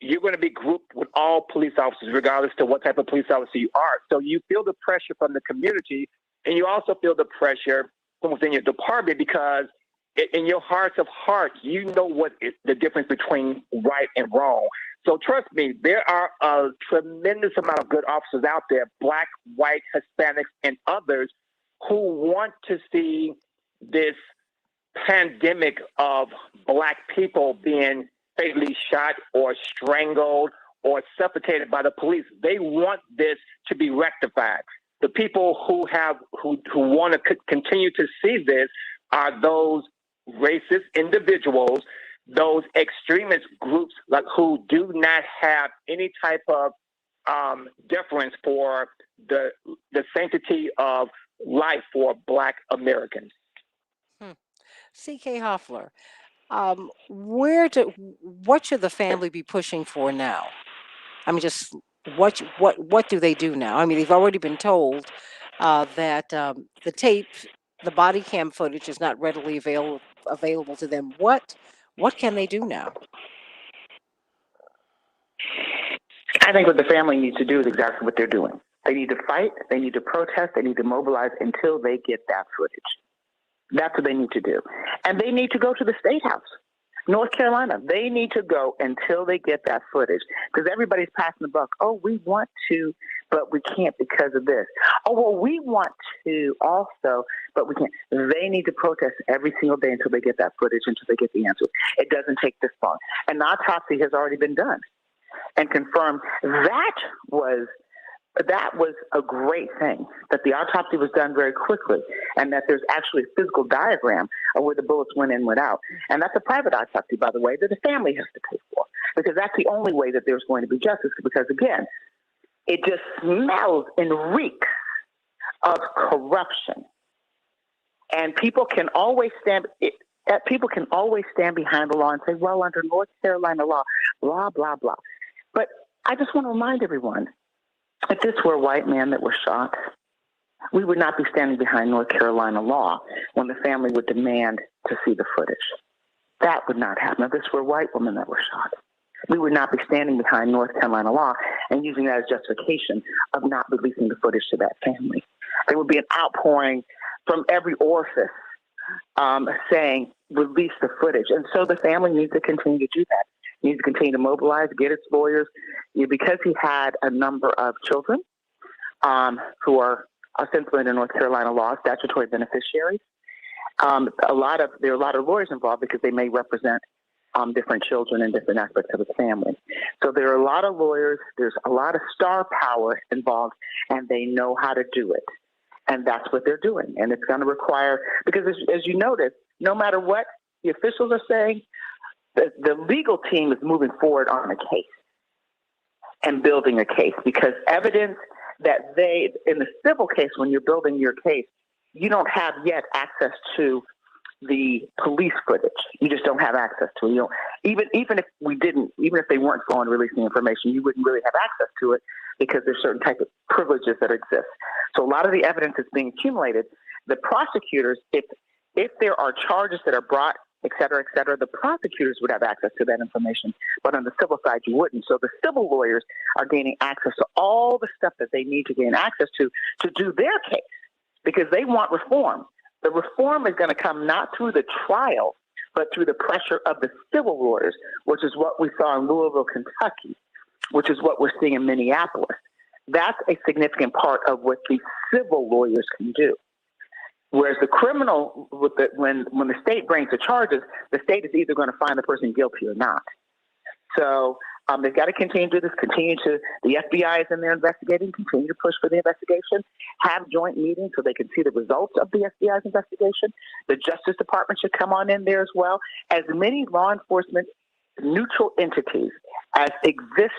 you're going to be grouped with all police officers, regardless to what type of police officer you are. So you feel the pressure from the community, and you also feel the pressure from within your department because in your hearts of hearts, you know what is the difference between right and wrong. So trust me, there are a tremendous amount of good officers out there, Black, white, Hispanics, and others, who want to see this pandemic of Black people being fatally shot or strangled or suffocated by the police. They want this to be rectified. The people who want to continue to see this are those racist individuals, those extremist groups who do not have any type of deference for the sanctity of life for Black Americans. C.K. Hoffler, what should the family be pushing for now? I mean, just what do they do now? I mean, they've already been told that the tape, the body cam footage is not readily available to them. What can they do now? I think what the family needs to do is exactly what they're doing. They need to fight, they need to protest, they need to mobilize until they get that footage. That's what they need to do. And they need to go to the State House, North Carolina. They need to go until they get that footage, because everybody's passing the buck. Oh, we want to, but we can't because of this. Oh, well, we want to also, but we can't. They need to protest every single day until they get that footage, until they get the answers. It doesn't take this long. An autopsy has already been done and confirmed. That was a great thing, that the autopsy was done very quickly, and that there's actually a physical diagram of where the bullets went in and went out. And that's a private autopsy, by the way, that the family has to pay for, because that's the only way that there's going to be justice, because, again, it just smells and reeks of corruption. And people can always stand behind the law and say, well, under North Carolina law, blah, blah, blah. But I just want to remind everyone, if this were a white man that was shot, we would not be standing behind North Carolina law when the family would demand to see the footage. That would not happen. If this were a white woman that was shot, we would not be standing behind North Carolina law and using that as justification of not releasing the footage to that family. There would be an outpouring from every orifice saying, release the footage. And so the family needs to continue to do that. Needs to continue to mobilize, get its lawyers, because he had a number of children who are ostensibly under North Carolina law, statutory beneficiaries. There are a lot of lawyers involved because they may represent different children and different aspects of the family. So there are a lot of lawyers, there's a lot of star power involved, and they know how to do it. And that's what they're doing. And it's going to require, because as you notice, no matter what the officials are saying, the legal team is moving forward on a case and building a case, because evidence that in the civil case, when you're building your case, you don't have yet access to the police footage. You just don't have access to it. You don't, even if they weren't going to release the information, you wouldn't really have access to it, because there's certain type of privileges that exist. So a lot of the evidence is being accumulated. The prosecutors, if there are charges that are brought, et cetera, the prosecutors would have access to that information, but on the civil side, you wouldn't. So the civil lawyers are gaining access to all the stuff that they need to gain access to do their case, because they want reform. The reform is going to come not through the trial, but through the pressure of the civil lawyers, which is what we saw in Louisville, Kentucky, which is what we're seeing in Minneapolis. That's a significant part of what the civil lawyers can do. Whereas the criminal, when the state brings the charges, the state is either going to find the person guilty or not. So they've got to continue to do this, the FBI is in there investigating, continue to push for the investigation, have joint meetings so they can see the results of the FBI's investigation. The Justice Department should come on in there as well. As many law enforcement neutral entities as exist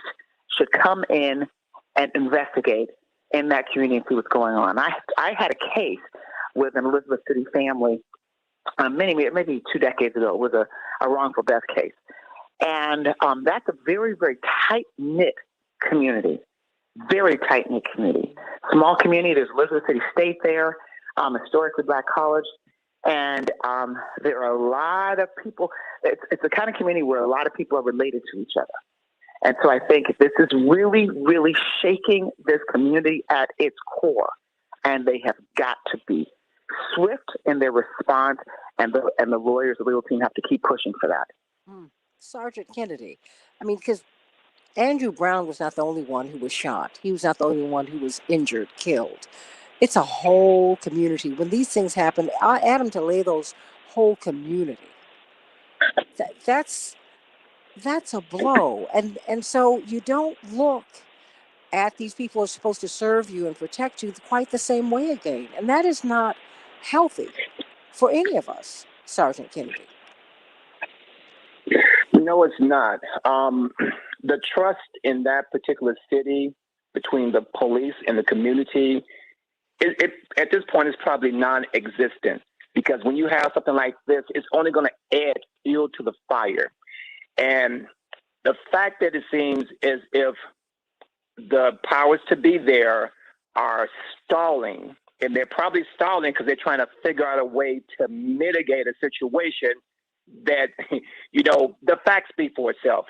should come in and investigate in that community and see what's going on. I had a case with an Elizabeth City family maybe 2 decades ago. It was a wrongful death case. And that's a very, very tight-knit community, very tight-knit community. Small community. There's Elizabeth City State there, historically black college. And there are a lot of people. It's the kind of community where a lot of people are related to each other. And so I think this is really, really shaking this community at its core. And they have got to be swift in their response, and the lawyers, the legal team, have to keep pushing for that. Sergeant Kennedy, I mean, because Andrew Brown was not the only one who was shot. He was not the only one who was injured, killed. It's a whole community. When these things happen, Adam Toledo's whole community. That's a blow. And so you don't look at these people who are supposed to serve you and protect you quite the same way again. And that is not healthy for any of us, Sergeant Kennedy. No, it's not. The trust in that particular city between the police and the community, it at this point is probably non-existent, because when you have something like this, it's only going to add fuel to the fire. And the fact that it seems as if the powers to be there are stalling, and they're probably stalling because they're trying to figure out a way to mitigate a situation that, the facts speak for itself.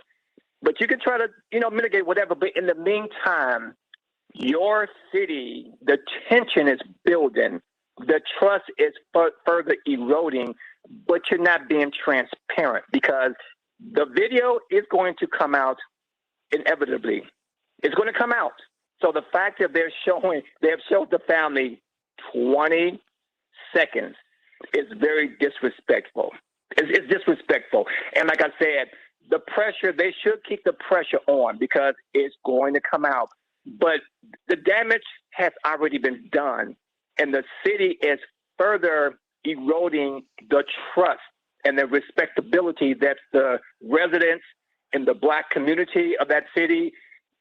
But you can try to, mitigate whatever. But in the meantime, your city, the tension is building. The trust is further eroding, but you're not being transparent because the video is going to come out inevitably. It's going to come out. So the fact that they have showed the family 20 seconds is very disrespectful. It's disrespectful. And like I said, the pressure, they should keep the pressure on because it's going to come out. But the damage has already been done, and the city is further eroding the trust and the respectability that the residents in the Black community of that city,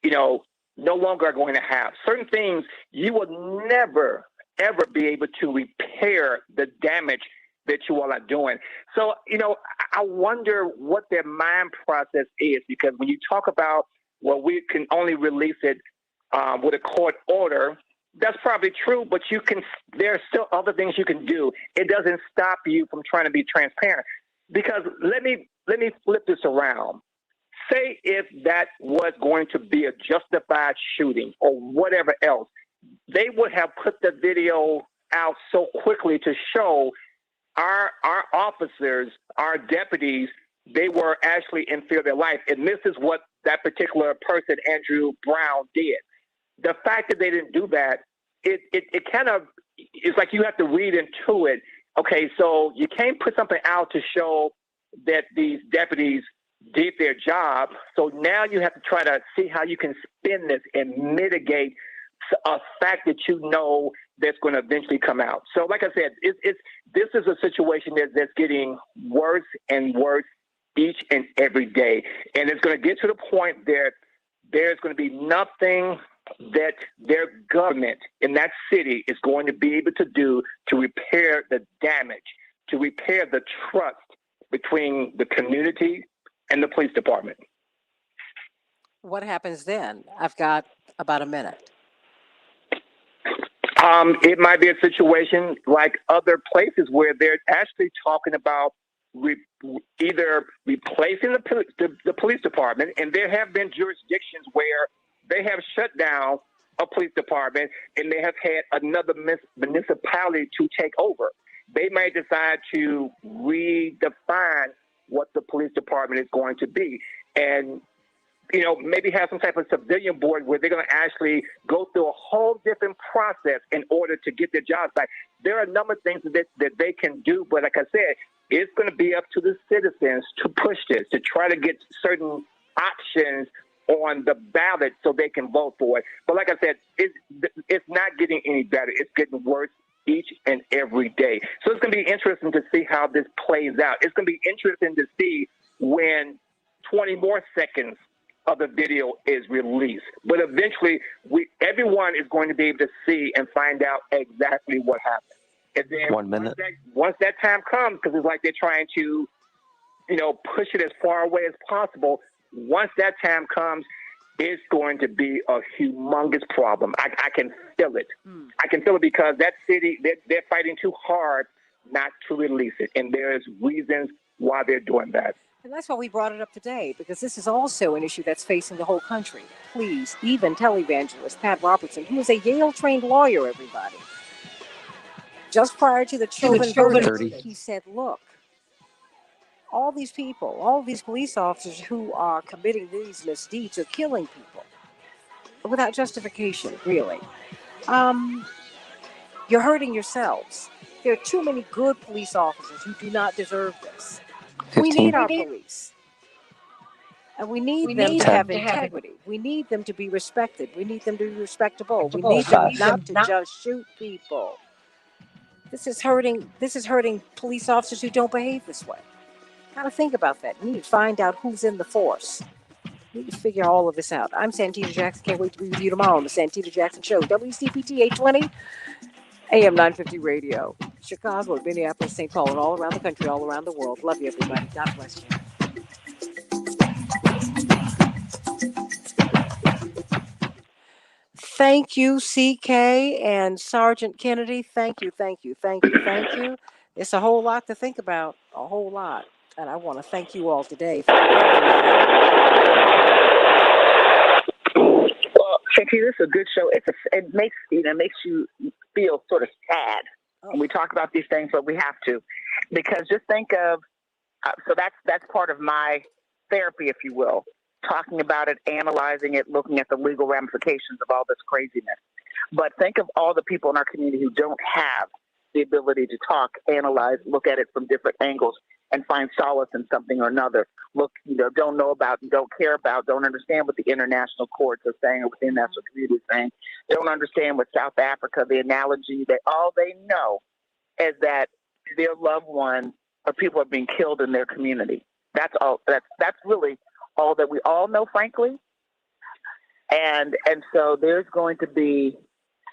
no longer are going to have. Certain things you will never, ever be able to repair the damage that you all are doing. So, I wonder what their mind process is, because when you talk about, well, we can only release it with a court order, that's probably true, but there are still other things you can do. It doesn't stop you from trying to be transparent. Because let me flip this around. Say if that was going to be a justified shooting or whatever else, they would have put the video out so quickly to show our officers, our deputies, they were actually in fear of their life. And this is what that particular person, Andrew Brown, did. The fact that they didn't do that, it kind of, it's like you have to read into it. Okay, so you can't put something out to show that these deputies did their job. So now you have to try to see how you can spin this and mitigate a fact that that's going to eventually come out. So like I said, this is a situation that's getting worse and worse each and every day. And it's going to get to the point that there's going to be nothing that their government in that city is going to be able to do to repair the damage, to repair the trust between the community and the police department. What happens then? I've got about a minute. It might be a situation like other places where they're actually talking about either replacing the police department, and there have been jurisdictions where they have shut down a police department and they have had another municipality to take over. They may decide to redefine what the police department is going to be, and maybe have some type of civilian board where they're going to actually go through a whole different process in order to get their jobs back. There are a number of things that they can do, but like I said, it's going to be up to the citizens to push this, to try to get certain options on the ballot so they can vote for it. But like I said, it's not getting any better. It's getting worse each and every day. So it's going to be interesting to see how this plays out. It's going to be interesting to see when 20 more seconds of the video is released. But eventually, everyone is going to be able to see and find out exactly what happened. And then 1 minute. Once that time comes, because it's like they're trying to, push it as far away as possible. Once that time comes, it's going to be a humongous problem. I can feel it. I can feel it because that city, they're fighting too hard not to release it. And there's reasons why they're doing that. And that's why we brought it up today, because this is also an issue that's facing the whole country. Please, even televangelist Pat Robertson, who is a Yale-trained lawyer, everybody. Just prior to the Chauvin verdict, he said, look, all these people, all these police officers who are committing these misdeeds are killing people without justification, really. You're hurting yourselves. There are too many good police officers who do not deserve this. 15. We need our police. And we need them to have integrity. We need them to be respected. We need them to be respectable. We need them not to just shoot people. This is hurting police officers who don't behave this way. Got to think about that. We need to find out who's in the force. We need to figure all of this out. I'm Santita Jackson. Can't wait to be with you tomorrow on the Santita Jackson Show. WCPT 820, AM 950 Radio. Chicago, Minneapolis, St. Paul, and all around the country, all around the world. Love you, everybody. God bless you. Thank you, CK and Sergeant Kennedy. Thank you. It's a whole lot to think about, a whole lot. And I want to thank you all today for everything. Santita, it's a good show. It makes you feel sort of sad when we talk about these things, but we have to, because just think of so that's part of my therapy, if you will, talking about it, analyzing it, looking at the legal ramifications of all this craziness. But think of all the people in our community who don't have the ability to talk, analyze, look at it from different angles, and find solace in something or another. Don't know about, don't care about, don't understand what the international courts are saying or what the international community is saying. Don't understand what South Africa, the analogy that all they know is that their loved ones or people are being killed in their community. That's all. That's really all that we all know, frankly. And so there's going to be.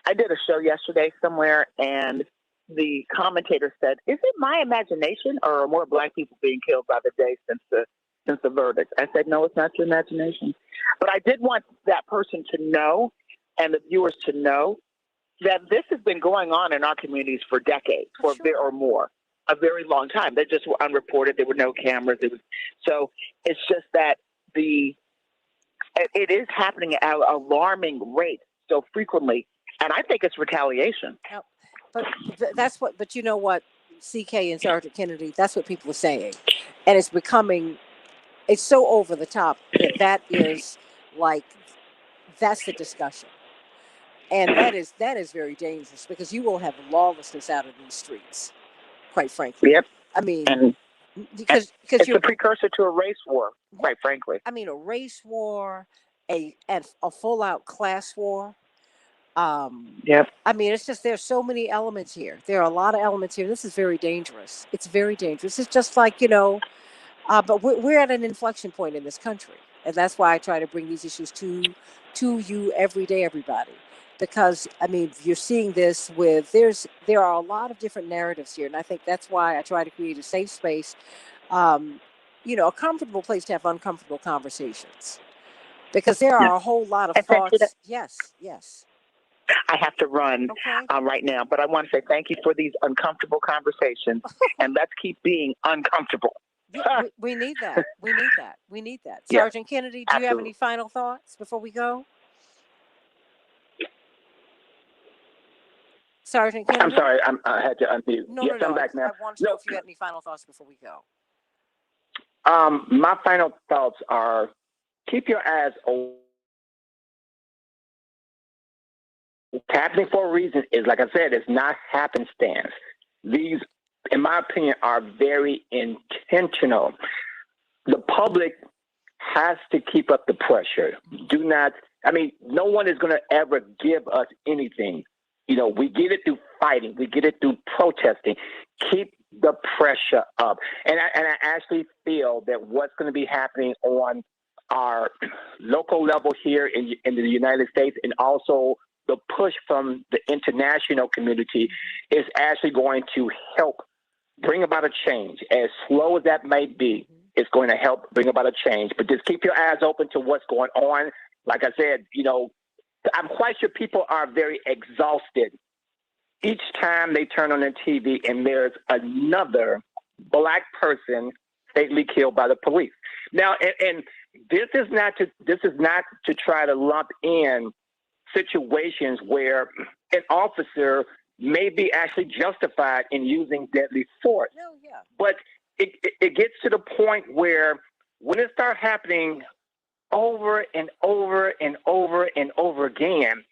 I did a show yesterday somewhere, and the commentator said, "Is it my imagination, or are more Black people being killed by the day since the verdict?" I said, "No, it's not your imagination." But I did want that person to know, and the viewers to know, that this has been going on in our communities for decades, or more, a very long time. They just were unreported. There were no cameras. So it's just that it is happening at an alarming rate so frequently, and I think it's retaliation. Yep. But you know what, CK and Sergeant Kennedy, that's what people are saying. And it's so over the top that is like, that's the discussion. And that is very dangerous, because you will have lawlessness out of these streets, quite frankly. Yep. I mean, and because it's a precursor to a race war, quite frankly. I mean, a race war, a full out class war. Yep. I mean, it's just, there's so many elements here. There are a lot of elements here. This is very dangerous. It's very dangerous. It's just like, but we're at an inflection point in this country. And that's why I try to bring these issues to you every day, everybody. Because, I mean, you're seeing this there are a lot of different narratives here. And I think that's why I try to create a safe space, a comfortable place to have uncomfortable conversations. Because there are a whole lot of thoughts. Yes. I have to run right now, but I want to say thank you for these uncomfortable conversations, and let's keep being uncomfortable. We need that. We need that. Yeah, Sergeant Kennedy, do you have any final thoughts before we go? Sergeant Kennedy? I'm sorry, I had to unmute. No. I'm back now. I want to know if you had any final thoughts before we go. My final thoughts are: keep your eyes open. What's happening for a reason is, like I said, it's not happenstance. These, in my opinion, are very intentional. The public has to keep up the pressure. No one is going to ever give us anything. We get it through fighting. We get it through protesting. Keep the pressure up. And I actually feel that what's going to be happening on our local level here in the United States, and also the push from the international community, is actually going to help bring about a change. As slow as that may be, it's going to help bring about a change. But just keep your eyes open to what's going on. Like I said, I'm quite sure people are very exhausted each time they turn on their TV and there's another Black person fatally killed by the police. Now, and this is not to try to lump in situations where an officer may be actually justified in using deadly force. No, yeah. But it gets to the point where when it starts happening over and over and over and over again,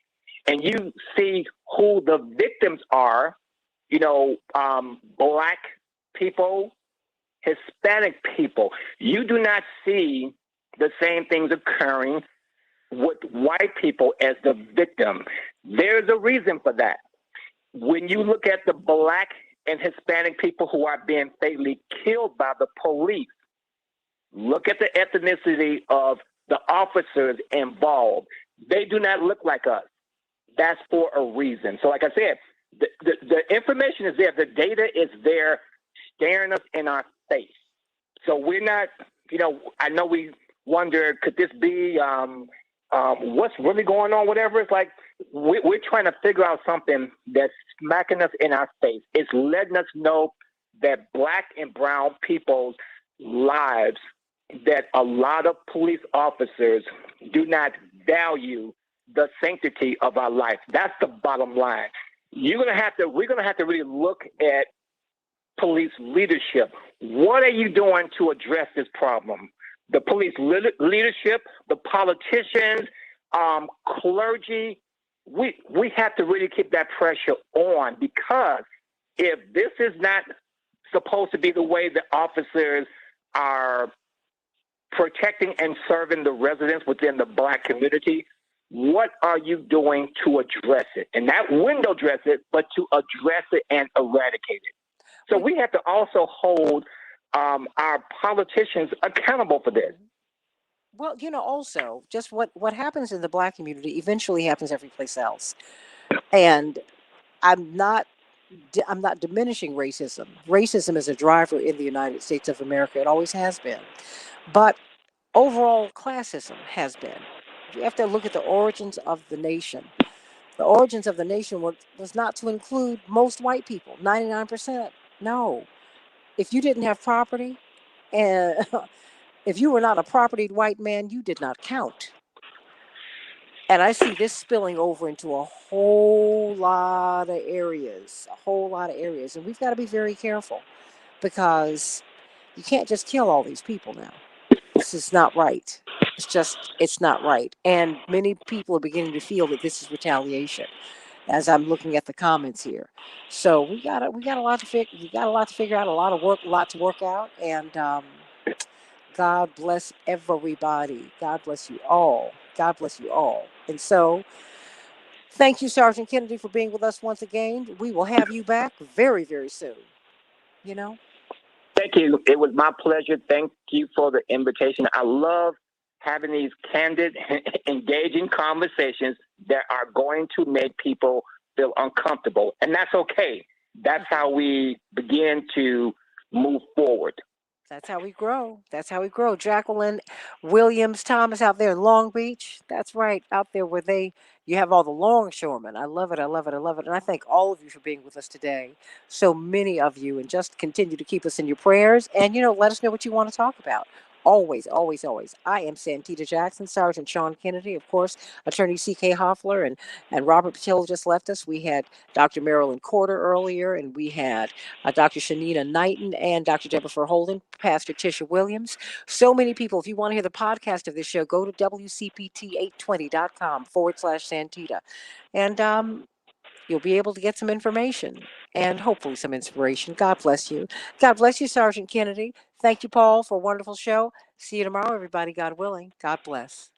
and you see who the victims are, Black people, Hispanic people, you do not see the same things occurring with white people as the victim. There's a reason for that. When you look at the Black and Hispanic people who are being fatally killed by the police, look at the ethnicity of the officers involved. They do not look like us. That's for a reason. So like I said, the information is there. The data is there staring us in our face. So we're not, I know we wonder, could this be what's really going on, whatever. It's like we're trying to figure out something that's smacking us in our face. It's letting us know that Black and brown people's lives, that a lot of police officers do not value the sanctity of our life. That's the bottom line. We're gonna have to really look at police leadership. What are you doing to address this problem? The police leadership, the politicians, clergy, we have to really keep that pressure on, because if this is not supposed to be the way the officers are protecting and serving the residents within the Black community, what are you doing to address it? And not window dress it, but to address it and eradicate it. So we have to also hold our politicians accountable for this. Well, also just what happens in the Black community eventually happens every place else. And I'm not diminishing racism. Racism is a driver in the United States of America. It always has been. But overall classism has been. You have to look at the origins of the nation. The origins of the nation was not to include most white people, 99%. No. If you didn't have property, and if you were not a propertied white man, you did not count. And I see this spilling over into a whole lot of areas, And we've got to be very careful, because you can't just kill all these people now. This is not right. It's not right. And many people are beginning to feel that this is retaliation, as I'm looking at the comments here. So we got a lot to figure out, a lot to work out. And God bless everybody. God bless you all. God bless you all. And so, thank you, Sergeant Kennedy, for being with us once again. We will have you back very, very soon. Thank you. It was my pleasure. Thank you for the invitation. I love having these candid, engaging conversations that are going to make people feel uncomfortable. And that's okay. That's how we begin to move forward. That's how we grow. Jacqueline Williams Thomas out there in Long Beach. That's right. Out there where you have all the longshoremen. I love it. And I thank all of you for being with us today. So many of you. And just continue to keep us in your prayers. And, let us know what you want to talk about. Always, always, always. I am Santita Jackson, Sergeant Sean Kennedy, of course, Attorney C.K. Hoffler, and Robert Patil just left us. We had Dr. Marilyn Porter earlier, and we had Dr. Shanina Knighton and Dr. Jennifer Holden, Pastor Tisha Williams. So many people. If you want to hear the podcast of this show, go to WCPT820.com/Santita. And you'll be able to get some information and hopefully some inspiration. God bless you. God bless you, Sergeant Kennedy. Thank you, Paul, for a wonderful show. See you tomorrow, everybody, God willing. God bless.